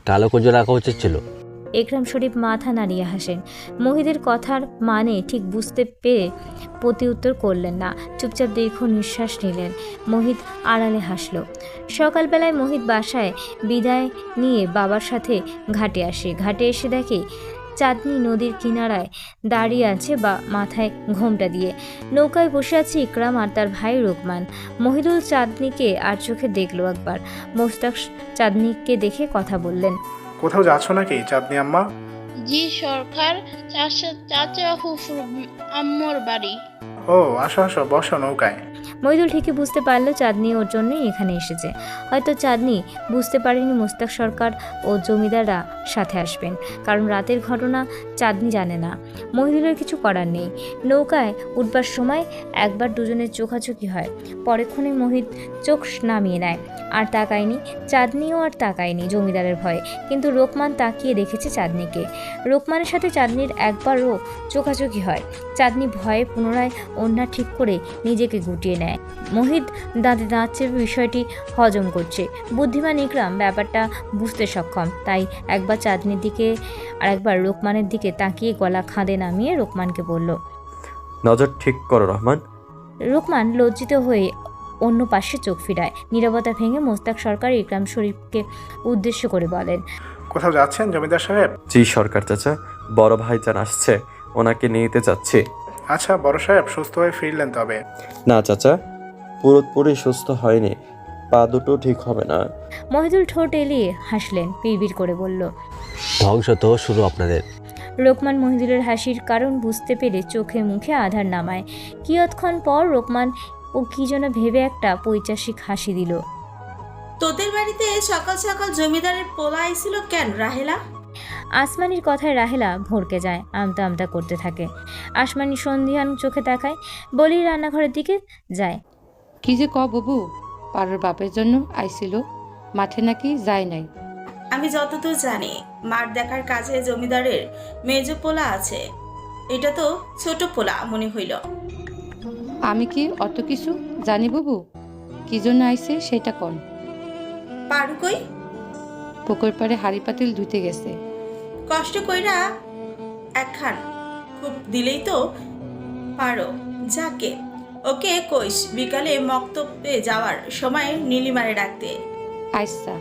কালো কুঞ্জ রাখা উচিত ছিল। একরাম শরীফ মাথা নাড়িয়ে হাসেন। মহিদের কথার মানে ঠিক বুঝতে পেরে প্রতি উত্তর করলেন না, চুপচাপ দীর্ঘ নিঃশ্বাস নিলেন। মোহিত আড়ালে হাসল। সকালবেলায় মোহিত বাসায় বিদায় নিয়ে বাবার সাথে ঘাটে আসে। ঘাটে এসে দেখে চাঁদনি নদীর কিনারায় দাঁড়িয়ে আছে বা মাথায় ঘোমটা দিয়ে। নৌকায় বসে আছে ইকরাম আর তার ভাই রোকমান। মহিদুল চাঁদনিকে আর চোখে দেখলো একবার। মোস্তাক চাঁদনিকে দেখে কথা বললেন। কোথাও যাচ্ছ নাকি চাঁদনি আম্মা? জি সরকার, চাচা ফুফুর আম্মুর বাড়ি। ও আসো আসো, বসো নৌকায়। মহিদুল ঠিকই বুঝতে পারলো চাঁদনি ওর জন্যই এখানে এসেছে। হয়তো চাঁদনি বুঝতে পারেনি মোস্তাক সরকার ও জমিদাররা সাথে আসবেন, কারণ রাতের ঘটনা চাঁদনি জানে না। মহিদুলের কিছু করার নেই। নৌকায় উঠবার সময় একবার দুজনের চোখাচোখি হয়। পরেক্ষণে মোহিত চোখ নামিয়ে নেয়। আর তাকায়নি, চাঁদনিও আর তাকায়নি জমিদারের ভয়ে। কিন্তু রোকমান তাকিয়ে দেখেছে চাঁদনিকে। রোকমানের সাথে চাঁদনির একবারও চোখাচোখি হয়। চাঁদনি ভয়ে পুনরায় ওড়না ঠিক করে নিজেকে গুটিয়ে নেয়। মোহিত দাঁতে দাঁত চেপে বিষয়টি হজম করছে। বুদ্ধিমান ইকরাম ব্যাপারটা বুঝতে সক্ষম, তাই একবার চাঁদনির দিকে আর একবার রোকমানের দিকে তাকিয়ে গলা খাঁদে নামিয়ে রোকমানকে বলল, নজর ঠিক করো রহমান। রোকমান লজ্জিত হয়ে অন্য পাশে চোখ ফিরায়। নীরবতা ভেঙে মোস্তাক সরকার ইকরাম শরীফকে উদ্দেশ্য করে বলেন, কোথাও যাচ্ছেন জমিদার সাহেব? জি সরকার চাচা, বড় ভাইজান আসছে, ওনাকে নিতে যাচ্ছি। আচ্ছা বড় সাহেব, সুস্থ হয়ে ফিরলেন তবে? না চাচা, পুরোপুরি সুস্থ হয়নি, পা দুটো ঠিক হবে না। মহিদুল ঠোঁট এলিয়ে হাসলেন, বিড়বিড় করে বলল, ধ্বংস তো শুরু আপনাদের। রোকমান মহিদুলের হাসির কারণ বুঝতে পেরে চোখে মুখে আধার নামায়। কিয়ৎক্ষণ পর রোকমান ও কি যেন ভেবে একটা পৈচাসিক হাসি দিল। তোদের বাড়িতে সকাল সকাল জমিদারের পোলা আইছিল কেন রাহেলা? আসমানির কথায় রাহেলা ভড়কে যায়, আমতা আমতা করতে থাকে। আসমানি সন্ধিহান চোখে তাকায়, বলি রান্নাঘরের দিকে যায়। কি যে বাবু, পারোর বাপের জন্য আইছিল, মাঠে নাকি যায় নাই। আমি যতদূর জানি মাঠ দেখার কাছে জমিদারের মেজ পোলা আছে। এটা তো ছোট পোলা মনে হইল। আমি কি অত কিছু জানি বাবু? কি জন্য আইছে সেটা কোন? পারু কই? পুকুর পাড়ে হাড়ি পাতিল ধুতে গেছে। কষ্ট কইরা একখান খুব দিলেই তো পারো। যাকে ওকে কইস বিকালে মক্তবে যাওয়ার সময় নীলিমারে ডাকতে। আচ্ছা।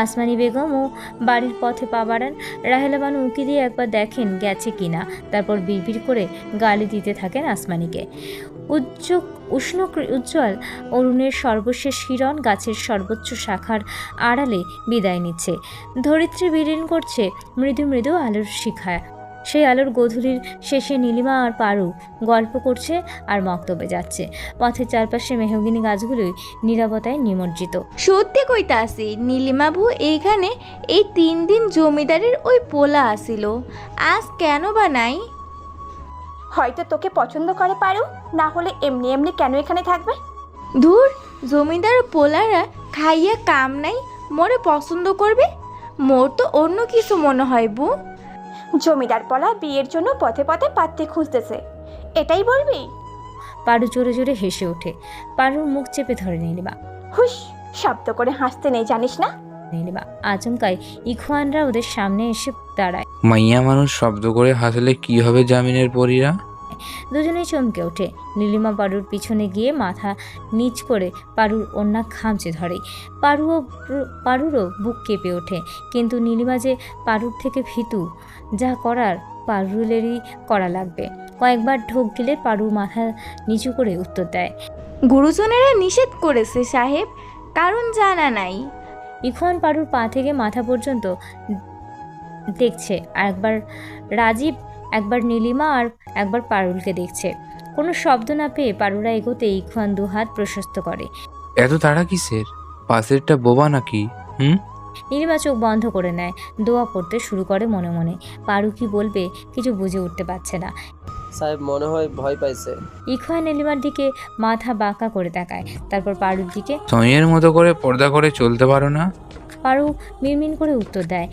আসমানি বেগম ও বাড়ির পথে পা বাড়ান। রাহেলা বানু উঁকি দিয়ে একবার দেখেন গেছে কিনা, তারপর বিড়বিড় করে গালি দিতে থাকেন আসমানিকে। উজ্জ্বল অরুণের সর্বশেষ হিরণ গাছের সর্বোচ্চ শাখার আড়ালে বিদায় নিচ্ছে। ধরিত্রী বিলীন করছে মৃদু মৃদু আলোর শিখায়। সেই আলোর গোধূলির শেষে নীলিমা আর পারু গল্প করছে আর মক্তবে যাচ্ছে। পথের চারপাশে মেহগিনি গাছগুলোই নীরবতায় নিমজ্জিত। সত্যি কইতা আসি নীলিমাবু, এইখানে এই 3 দিন জমিদারের ওই পোলা আসিল, আজ কেন বা নাই? হয়তো তোকে পছন্দ করে পারো, না হলে এমনি এমনি কেন এখানে থাকবে? ধুর, জমিদার পোলারা খাইয়া কাম নাই, মোরে পছন্দ করবে? মোর তো অন্য কিছু মনে হয় বু। জমিদার পোলা বিয়ের জন্য পথে পথে পাত্রী খুঁজতেছে, এটাই বলবি? পারু জোরে জোরে হেসে ওঠে। পারুর মুখ চেপে ধরে নীলিমা। হুশ, শব্দ করে হাসতে নেই জানিস না? নীলিমা আচমকাই ইখওয়ানরা ওদের সামনে এসে দাঁড়ায়। মাইয়া মানুষ শব্দ করে হাসলে কি হবে জামিনের পরীরা? দুজনেই চমকে ওঠে। নীলিমা পারুর পিছনে গিয়ে মাথা নিচ করে পারুর ওড়না খামচে ধরে। পারুরও বুক কেঁপে ওঠে, কিন্তু নীলিমা যে পারুর থেকে ভীতু, যা করার পারুলেরই করা লাগবে। কয়েকবার ঢোক গেলে পারু মাথা নিচু করে উত্তর দেয়, গুরুজনেরা নিষেধ করেছে সাহেব, কারণ জানা নাই। ইখওয়ান পারুর পা থেকে মাথা পর্যন্ত দেখছে, আর একবার রাজীব, একবার নীলিমা আর একবার পারুলকে দেখছে। কোনো শব্দ না পেয়ে পারুরা এগোতে ইখওয়ান 2 হাত প্রশস্ত করে। এত তাড়া কিসের? পাশেরটা বোবা নাকি? নীলিমা চোখ বন্ধ করে নেয়, দোয়া পড়তে শুরু করে মনে মনে। পারু কি বলবে কিছু বুঝে উঠতে পারছে না। সাহেব মনে হয় ভয় পাইছে। ইখওয়ান নীলিমার দিকে মাথা বাঁকা করে তাকায়, তারপর পারুর দিকে। সময়ের মতো করে পর্দা করে চলতে পারো না? পারু মিনমিন করে উত্তর দেয়,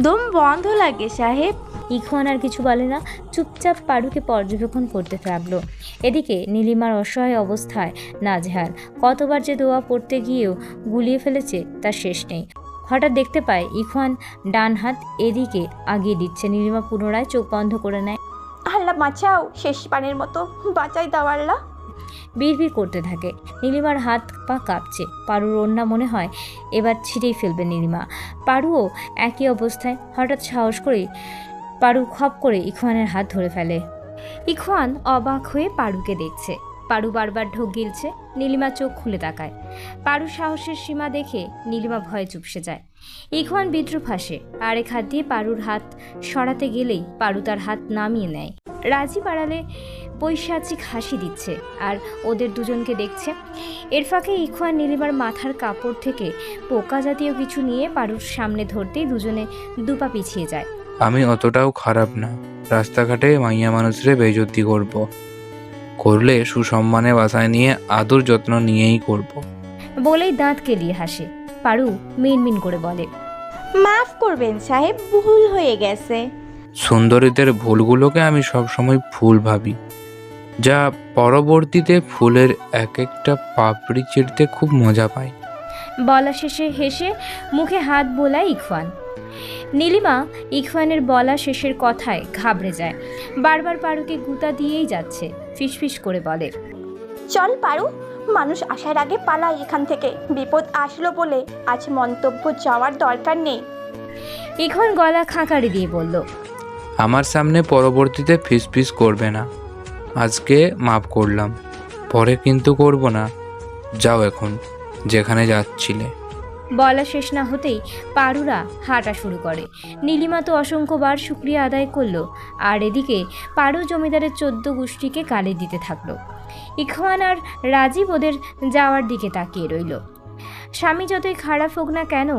দম বন্ধ লাগে সাহেব। ইখওয়ান আর কিছু বলে না, চুপচাপ পারুকে পর্যবেক্ষণ করতে থাকলো। এদিকে নীলিমার অসহায় অবস্থায় নাজেহাল। কতবার যে দোয়া পড়তে গিয়েও গুলিয়ে ফেলেছে তার শেষ নেই। হঠাৎ দেখতে পায় ইখওয়ান ডান হাত এদিকে আগিয়ে দিচ্ছে। নীলিমা পুনরায় চোখ বন্ধ করে নেয়। আল্লাহ বাঁচাও, শেষ পানের মতো বাঁচাই দাও আল্লাহ। বিড়বিড় করতে থাকে। নীলিমার হাত পা কাঁপছে। পারুর ওড়না মনে হয় এবার ছিঁড়েই ফেলবে নীলিমা। পারুও একই অবস্থায়। হঠাৎ সাহস করে পারু খপ করে ইখওয়ানের হাত ধরে ফেলে। ইখওয়ান অবাক হয়ে পারুকে দেখছে। পারু বারবার ঢোক গিলছে। নীলিমা চোখ খুলে তাকায়। পারু সাহসের সীমা দেখে নীলিমা ভয়ে চুপসে যায়। ইখওয়ান বিদ্রুপ হাসে। আরেক হাত দিয়ে পারুর হাত সরাতে গেলেই পারু তার হাত নামিয়ে নেয়। রাজি বাড়ালে পৈশাচিক হাসি দিচ্ছে আর ওদের দুজনকে দেখছে। এর ফাঁকে ইখওয়ান নীলিমার মাথার কাপড় থেকে পোকা জাতীয় কিছু নিয়ে পারুর সামনে ধরতেই দুজনে দুপা পিছিয়ে যায়। আমি অতটাও খারাপ না, রাস্তাঘাটে মাইয়া মানুষরে বেইজ্জতি করলে সুসম্মানে বাসায় নিয়ে আদর যত্ন নিয়েই করব। বলেই দাঁত কেলিয়ে হাসে। পারু মিনমিন করে বলে, মাফ করবেন সাহেব, ভুল হয়ে গেছে। সুন্দরীদের ভুলগুলোকে আমি সবসময় ভুল ভাবি, যা পরবর্তীতে ফুলের এক একটা পাপড়ি ছিঁড়তে খুব মজা পাই। বলা শেষে হেসে মুখে হাত বোলায় ইখওয়ান। নীলিমা ইখওয়ানের বলা শেষের কথায় ঘাবড়ে যায়। বারবার পারুকে গুতা দিয়েই যাচ্ছে। ফিসফিস করে বলে, চল পারু, মানুষ আসার আগে পালাই এখান থেকে। বিপদ আসলো বলে আজ মন্তব্য যাওয়ার দরকার নেই। ইখওয়ান গলা খাঁকারি দিয়ে বলল, আমার সামনে পরবর্তীতে ফিসফিস করবে না। আজকে মাফ করলাম, পরে কিন্তু করব না। যাও এখন যেখানে যাচ্ছিলে। বলা শেষ না হতেই পারুরা হাঁটা শুরু করে। নীলিমা তো অসংখ্যবার শুক্রিয়া আদায় করলো, আর এদিকে পারু জমিদারের 14 গোষ্ঠীকে গালি দিতে থাকলো। ইখওয়ান আর রাজীব ওদের যাওয়ার দিকে তাকিয়ে রইল। স্বামী যতই খারাপ হোক না কেন,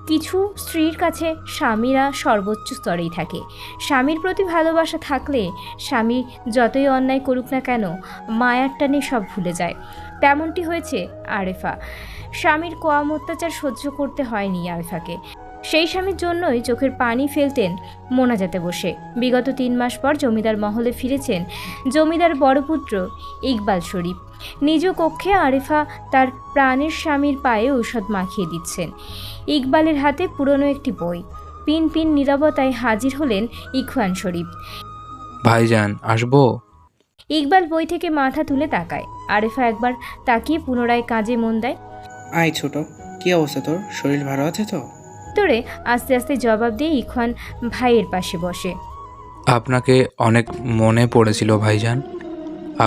কিছু স্ত্রীর কাছে স্বামীরা সর্বোচ্চ স্তরেই থাকে। স্বামীর প্রতি ভালোবাসা থাকলে স্বামী যতই অন্যায় করুক না কেন মায়ার টানে সব ভুলে যায়। তেমনটি হয়েছে আরেফা। স্বামীর কম অত্যাচার সহ্য করতে হয়নি আরেফাকে। সেই স্বামীর জন্যই চোখের পানি ফেলতেন মোনাজাতে বসে। বিগত 3 মাস পর জমিদার মহলে ফিরেছেন জমিদার বড় পুত্র ইকবাল শরীফ। নিজ কক্ষে আরেফা তার প্রাণের স্বামীর পায়ে ঔষধ মাখিয়ে দিচ্ছেন। ইকবালের হাতে পুরনো একটি বই। পিন পিন নীরবতায় হাজির হলেন ইখওয়ান শরীফ। ভাইজান আসবো? ইকবাল বই থেকে মাথা তুলে তাকায়। আরেফা একবার তাকিয়ে পুনরায় কাজে মন দেয়। আয় ছোট, কি অবস্থা তোর? শরীর ভালো আছে তো? তোরে আস্তে আস্তে জবাব দিয়ে ইখওয়ান ভাইয়ের পাশে বসে। আপনাকে অনেক মনে পড়েছিল ভাইজান।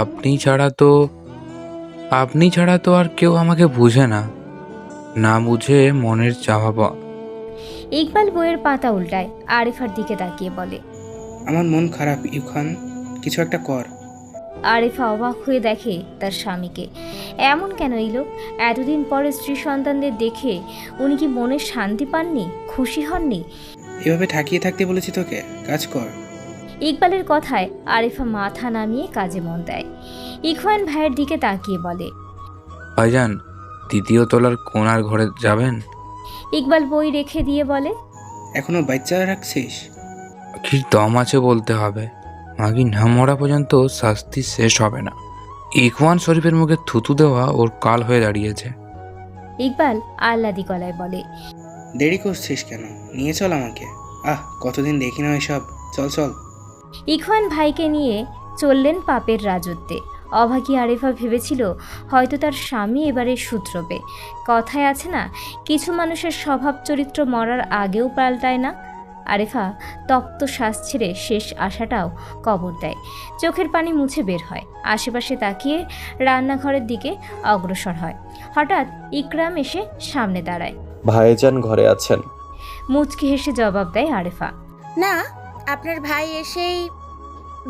আপনি ছাড়া তো আর কেউ আমাকে বুঝে না, না বুঝে মনের চাওয়া। ইকবাল বইয়ের পাতা উল্টায়। আরেফার দিকে তাকিয়ে বলে, আমার মন খারাপ ইউখান, কিছু একটা কর। আরেফা অবাক হয়ে দেখে তার স্বামীকে। এমন কেন এই লোক? এতদিন পরে স্ত্রী সন্তানদের দেখে উনি কি মনে শান্তি পাননি, খুশি হননি? এভাবে ঠাকিয়ে থাকতে বলেছি তোকে, কাজ কর। ইকবালের কথায় আরেফা মাথা নামিয়ে কাজে মন দেয়। ইখওয়ান ভাইয়ের দিকে তাকিয়ে বলে, ভাইজান 2য় তলার কোণার ঘরে যাবেন? ইকবাল বই রেখে দিয়ে বলে, এখনো বাচ্চা রাখছিস? কি দম আছে বলতে হবে, মাগি না মরা পর্যন্ত শাস্তি শেষ হবে না। ইখওয়ান শরীফের মুখে থুতু দেওয়া ওর কাল হয়ে দাঁড়িয়েছে। ইকবাল আহ্লাদি গলায় বলে, দেরি করছিস কেন? নিয়ে চল আমাকে। কতদিন দেখি না এসব, চল চল। ইখওয়ান ভাইকে নিয়ে চললেন পাপের রাজত্বে। অভাগী আরেফা ভেবেছিল হয়তো তার স্বামী এবারে শুধরবে। কথায় আছে না, কিছু মানুষের স্বভাব চরিত্র মরার আগেও পাল্টায় না। আরেফা তপ্ত শ্বাস ছেড়ে শেষ আশাটাও কবর দেয়। চোখের পানি মুছে বের হয়। আশেপাশে তাকিয়ে রান্নাঘরের দিকে অগ্রসর হয়। হঠাৎ ইকরাম এসে সামনে দাঁড়ায়। ভাইজান ঘরে আছেন? মুচকি হেসে জবাব দেয় আরেফা, না, আপনার ভাই এসেই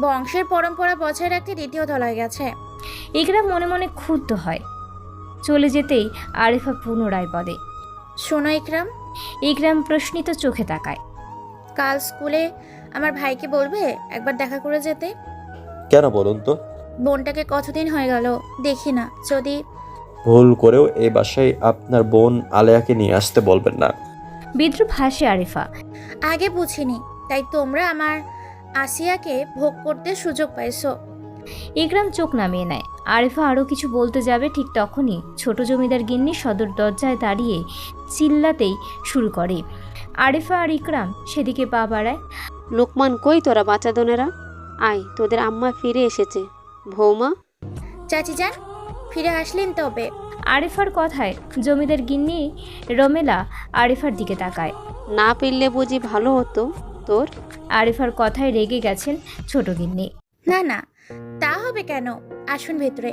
বংশের পরম্পরা বজায় রাখতে 2য় তলায় গেছে। ইকরাম মনে মনে ক্ষুব্ধ হয়। চলে যেতেই আরেফা পুনরায় বলে, শোনো ইকরাম। ইকরাম প্রশ্নিত চোখে তাকায়। কাল স্কুলে আমার ভাইকে বলবে একবার দেখা করে যেতে? কেন বলুন তো? বোনটাকে কতদিন হয়ে গেল দেখি না, যদি ভুল করেও এই বাসায় আপনার বোন আলেয়াকে নিয়ে আসতে বলবেন না। বিদ্রুপ হাসে আরেফা। আগে বুঝিনি, তাই তোমরা আমার আসিয়াকে ভোগ করতে সুযোগ পাইছো। ইকরাম চোখ নামিয়ে নেয়। আরিফা আরও কিছু বলতে যাবে, ঠিক তখনই ছোট জমিদার গিন্নি সদর দরজায় দাঁড়িয়ে চিল্লাতেই শুরু করে। আরিফা আর ইকরাম সেদিকে পা বাড়ায়। লোকমান, কই তোরা বাচ্চাদনেরা? আয়, তোদের আম্মা ফিরে এসেছে। বৌমা, চাচি যান, ফিরে আসলেন তবে। আরিফার কথায় জমিদার গিন্নি রমেলা আরিফার দিকে তাকায়। না ফিরলে বুঝি ভালো হতো তোর? আরিফার কথায় রেগে গেছেন ছোট গিন্নি। না না, তা হবে কেন? আসুন ভেতরে।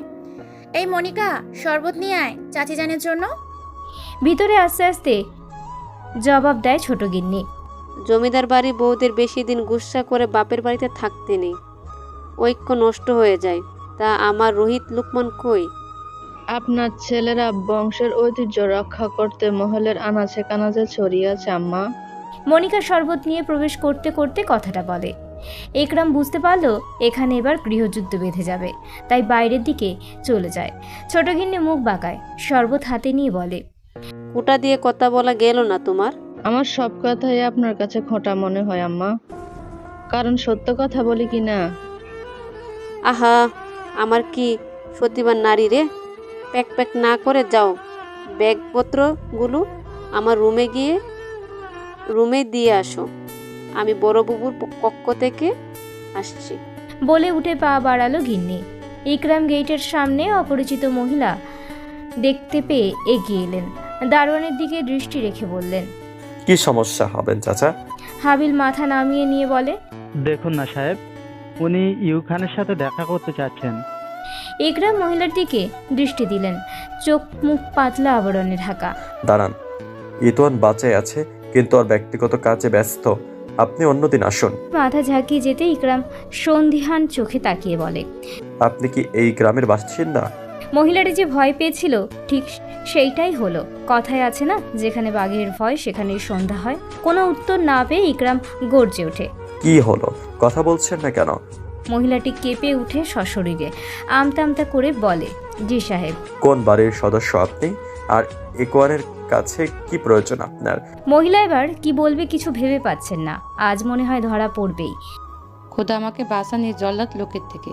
এই মনিকা, শরবত নিয়ে আয় চাচি জানের জন্য। ভিতরে আস্তে আস্তে জবাব দেয় ছোট গিন্নি। জমিদার বাড়ি বউদের বেশি দিন গুসা করে বাপের বাড়িতে থাকতে নেই, ঐক্য নষ্ট হয়ে যায়। তা আমার রোহিত লোকমান কই? আপনার ছেলেরা বংশের ঐতিহ্য রক্ষা করতে মহলের আনাচে কানাচে ছড়িয়ে আছে আম্মা। মনিকা শরবত নিয়ে প্রবেশ করতে করতে কথাটা বলে। ইকরাম বুঝতে পারলো এখানে এবার গৃহযুদ্ধ বেঁধে যাবে, তাই বাইরের দিকে চলে যায়। ছোট গিন্নি মুখ বাঁকায়, শরবত হাতে নিয়ে বলে, কুটা দিয়ে কথা বলা গেল না তোমার? আমার সব কথাই আপনার কাছে খোঁটা মনে হয় আম্মা, কারণ সত্য কথা বলি কি না। আহা, আমার কি সতীবান নারী রে? প্যাক প্যাক না করে যাও, ব্যাগপত্রগুলো আমার রুমে দিয়ে আসো। আমি বড় বুবুর কক্ষ থেকে আসছি। বলে উঠে পা বাড়ালো গিন্নি। ইকরাম গেটের সামনে অপরিচিত মহিলা দেখতে পেয়ে এগিয়ে এলেন। দারোয়ানের দিকে দৃষ্টি রেখে বললেন, কি সমস্যা হবেন চাচা? হাবিল মাথা নামিয়ে নিয়ে বলে, দেখুন না সাহেব, উনি ইউ খানের সাথে দেখা করতে চাচ্ছেন। ইকরাম মহিলার দিকে দৃষ্টি দিলেন, চোখ মুখ পাতলা আবরণে ঢাকা। দাঁড়ান, ইতোয়ান বাঁচাই আছে, কিন্তু ওর ব্যক্তিগত কাজে ব্যস্ত, আপনি অন্যদিন আসুন। মাথা ঝাঁকিয়ে যেতে ইকরাম সন্দিহান চোখে তাকিয়ে বলে, আপনি কি এই গ্রামের বাসিন্দা? মহিলাটি যে ভয় পেয়েছিল ঠিক সেইটাই হলো। কথায় আছে না, যেখানে বাঘের ভয় সেখানেই সন্ধ্যা হয়। কোনো উত্তর না পেয়ে ইকরাম গর্জে ওঠে, কি হলো, কথা বলছেন না কেন? মহিলাটি কেঁপে উঠে সশরীরে আমতা আমতা করে বলে, জি সাহেব। কোন বাড়ির সদস্য আপনি, আর ইকওয়ানের কাছে কি প্রয়োজন আপনার? মহিলা এবার কি বলবে কিছু ভেবে পাচ্ছেন না, আজ মনে হয় ধরা পড়বেই। খোদা আমাকে বাঁচানি জল্লাদ লোকের থেকে।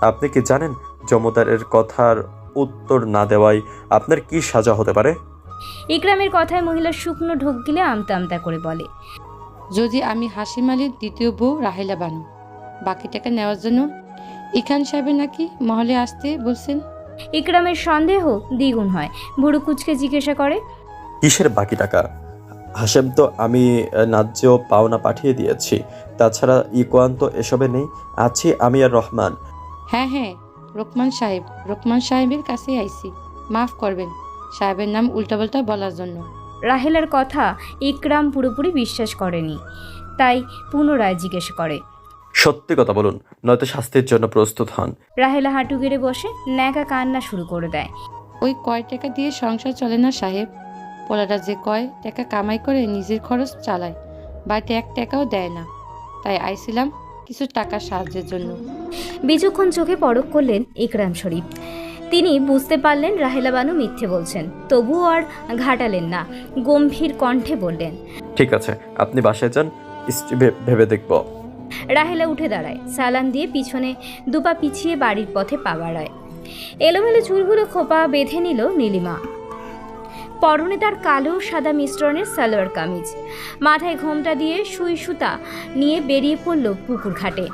আপনি কি জানেন জমিদারের কথার উত্তর না দেওয়ায় আপনার কি সাজা হতে পারে? ইকরামের কথায় মহিলা শুকনো ঢোক গিলে আমতা আমতা করে বলে, যদি আমি হাসিম আলীর দ্বিতীয় বউ রাহেলা বানু, বাকি টাকা নেওয়ার জন্য ইখান সাহেবের নাকি মহলে আসতে বলছেন। ইকরামের সন্দেহ দ্বিগুণ হয়। ভুরু কুচকে জিজ্ঞাসা করে, কিসের বাকি টাকা? হাসেম তো আমি ন্যায্য পাওনা পাঠিয়ে দিয়েছি, তাছাড়া ইকওয়ান তো এসবে নেই, আছি আমি আর রহমান। হ্যাঁ হ্যাঁ, রহমান সাহেবের কাছে আইছি, মাফ করবেন সাহেবের নাম উল্টাপাল্টা বলার জন্য। রাহেলার কথা ইকরাম পুরোপুরি বিশ্বাস করেনি, তাই পুনরায় জিজ্ঞেস করে, সত্যি কথা বলুন, নয়তো শাস্তির জন্য প্রস্তুত হন। রাহেলা হাঁটু গেড়ে বসে ন্যাকা কান্না শুরু করে দেয়। ওই কয় টাকা দিয়ে সংসার চলে না সাহেব? পোলাটা যে কয় টাকা কামাই করে নিজের খরচ চালায়, বাড়িতে 1 টাকাও দেয় না, তাই আইছিলাম কিছু টাকা সাহায্যের জন্য। বিচক্ষণ চোখে পরখ করলেন ইকরাম শরীফ। তিনি বুঝতে পারলেন রাহেলা বানু মিথ্যে বলছেন, তবুও আর ঘাটালেন না, গম্ভীর কণ্ঠে বললেন, ঠিক আছে, আপনি বাসায় যান, ভেবে দেখব। রাহেলা উঠে দাঁড়ায়, সালাম দিয়ে পিছনে দুপা পিছিয়ে বাড়ির পথে পা বাড়ায়। এলোমেলো চুলগুলো খোপা বেঁধে নিল নীলিমা। পরনে তার কালো সাদা মিশ্রণের সালোয়ার কামিজ, মাথায় ঘোমটা দিয়ে সুই সুতা নিয়ে বেরিয়ে পড়ল পুকুর ঘাটে।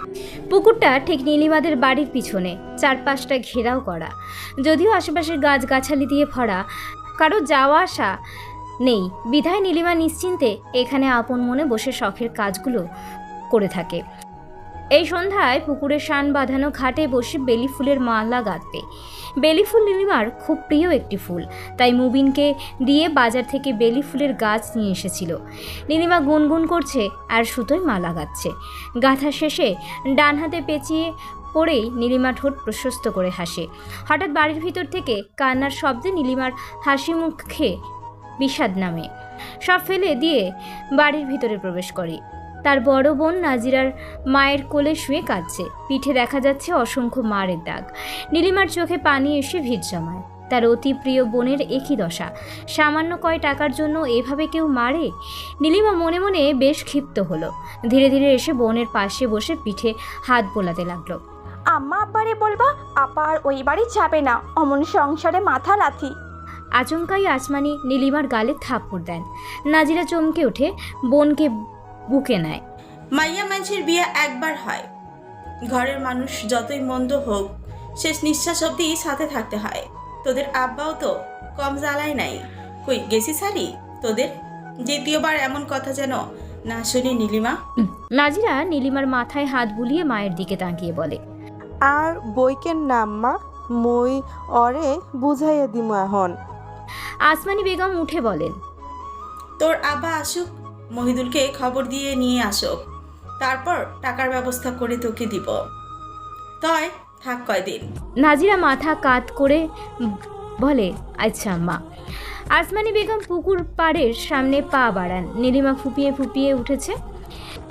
পুকুরটা ঠিক নীলিমাদের বাড়ির পিছনে, চারপাশটা ঘেরাও করা, যদিও আশেপাশের গাছগাছালি দিয়ে ভরা, কারো যাওয়া আসা নেই, বিধায় নীলিমা নিশ্চিন্তে এখানে আপন মনে বসে শখের কাজগুলো করে থাকে। এই সন্ধ্যায় পুকুরের শান বাঁধানো ঘাটে বসে বেলি ফুলের মালা গাঁথবে। বেলি ফুল নীলিমার খুব প্রিয় একটি ফুল, তাই মুবিনকে দিয়ে বাজার থেকে বেলি ফুলের গাছ নিয়ে এসেছিল। নীলিমা গুনগুন করছে আর সুতোয় মালা গাঁথছে। গাঁথা শেষে ডান হাতে পেঁচিয়ে পড়েই নীলিমা ঠোঁট প্রশস্ত করে হাসে। হঠাৎ বাড়ির ভিতর থেকে কান্নার শব্দে নীলিমার হাসি মুখে বিষাদ নামে। সব ফেলে দিয়ে বাড়ির ভিতরে প্রবেশ করে। তার বড় বোন নাজিরার মায়ের কোলে শুয়ে কাঁদছে, পিঠে দেখা যাচ্ছে অসংখ্য মারের দাগ। নীলিমার চোখে পানি এসে ভিড় জমায়। তার অতি প্রিয় বোনের একই দশা, সামান্য কয় টাকার জন্য এভাবে কেউ মারে? নীলিমা মনে মনে বেশ ক্ষিপ্ত হলো। ধীরে ধীরে এসে বোনের পাশে বসে পিঠে হাত বোলাতে লাগলো। আম্মা আব্বারে বলবা আপা আর ওই বাড়ি যাবে না, অমন সংসারে মাথা লাথি। আচমকাই আসমানি নীলিমার গালে থাপ্পড় দেন। নাজিরা চমকে ওঠে, বোনকে বুকে নেয়। মাইয়া মানুষের বিয়ে একবার হয়, ঘরের মানুষ যতই মন্দ হোক শেষ নিঃশ্বাস অব্দি সাথে থাকতে হয়। তোদের আব্বাও তো কম জ্বালায় নাই। কই গেছি সারি তোদের? দ্বিতীয়বার এমন কথা যেন না শুনি নীলিমা। নাজিরা নীলিমার মাথায় হাত বুলিয়ে মায়ের দিকে তাকিয়ে বলে, আর বইকের নাম মা, মই অরে বুঝাইয়া দিমু এখন। আসমানি বেগম উঠে বলেন, তোর আব্বা আসুক, মহিদুলকে খবর দিয়ে নিয়ে আসুক, তারপর টাকার ব্যবস্থা করে তোকে দিব। তয় থাক কয়দিন। নাজিরা মাথা কাত করে বলে, আচ্ছা আম্মা। আসমানি বেগম পুকুর পাড়ের সামনে পা বাড়ান। নীলিমা ফুপিয়ে ফুপিয়ে উঠেছে।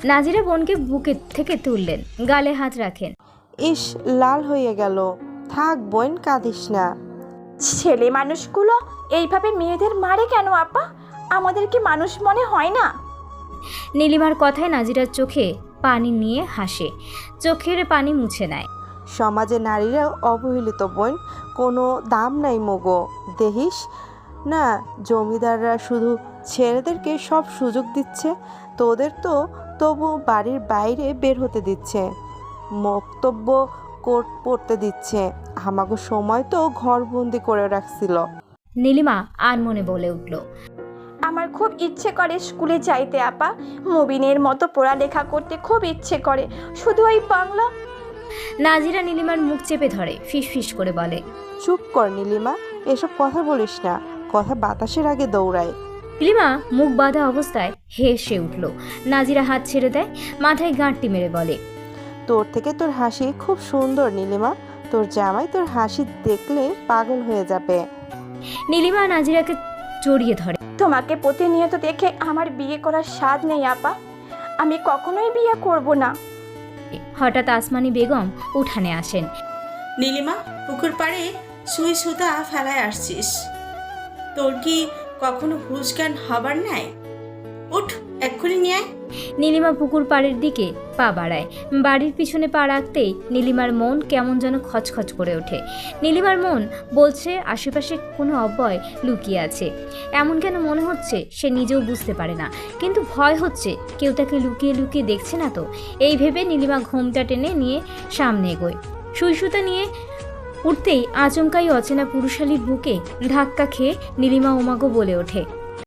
নাজিরা বোনকে বুকের থেকে তুললেন, গালে হাত রাখেন। ইস, লাল হয়ে গেল। থাক বোন, কাঁদিস না। ছেলে মানুষগুলো এইভাবে মেয়েদের মারে কেন আপা? আমাদের কি মানুষ মনে হয় না? নীলিমার কথায় নাজিরার চোখে পানি নিয়ে হাসে, চোখের পানি মুছে নেয়। সমাজে নারীরা অবহেলিত বোন, কোনো দাম নাই মগো। দেখিস না জমিদাররা শুধু ছেলেদেরকে সব সুযোগ দিচ্ছে, তোদের তো তবু বাড়ির বাইরে বের হতে দিচ্ছে, বক্তব্য পড়তে দিচ্ছে। আমাকে সময় তো ঘরবন্দি করে রাখছিল। নীলিমা আর মনে বলে উঠল, আমার খুব ইচ্ছে করে স্কুলে যাইতে আপা, মুবিনের মতো পড়ালেখা করতে খুব ইচ্ছে করে, শুধু ওই বাংলা। নাজিরা নীলিমার মুখ চেপে ধরে, ফিসফিস করে বলে, চুপ কর নীলিমা, এসব কথা বলিস না, কথা বাতাসের আগে দৌড়ায়। নীলিমা মুখ বাঁধা অবস্থায় হেসে উঠল। নাজিরা হাত ছেড়ে দেয়, মাথায় গাঁটটি মেরে বলে, তোর থেকে তোর হাসি খুব সুন্দর নীলিমা, তোর জামাই তোর হাসি দেখলে পাগল হয়ে যাবে। নীলিমা নাজিরাকে জড়িয়ে ধরে, তোমাকে প্রতিনিয়ত দেখে আমার বিয়ে করার স্বাদ নেই আপা, আমি কখনোই বিয়ে করব না। হঠাৎ আসমানি বেগম উঠানে আসেন। নীলিমা, পুকুর পাড়ে সুই সুতা ফেলায় আসছিস, তোর কি কখনো হুঁশ জ্ঞান হবার নাই? উঠ, এক্ষুনি নিয়ে আয়। নীলিমা পুকুর পাড়ের দিকে পা বাড়ায়। বাড়ির পিছনে পা রাখতেই নীলিমার মন কেমন যেন খচখচ করে ওঠে। নীলিমার মন বলছে আশেপাশে কোনো অব্যয় লুকিয়ে আছে। এমন কেন মনে হচ্ছে সে নিজেও বুঝতে পারে না, কিন্তু ভয় হচ্ছে কেউ তাকে লুকিয়ে লুকিয়ে দেখছে না তো। এই ভেবে নীলিমা ঘোমটা টেনে নিয়ে সামনে এগোয়। সুই সুতা নিয়ে উঠতেই আচমকাই অচেনা পুরুষালীর বুকে ধাক্কা খেয়ে নীলিমা ওমাগো বলে ওঠে,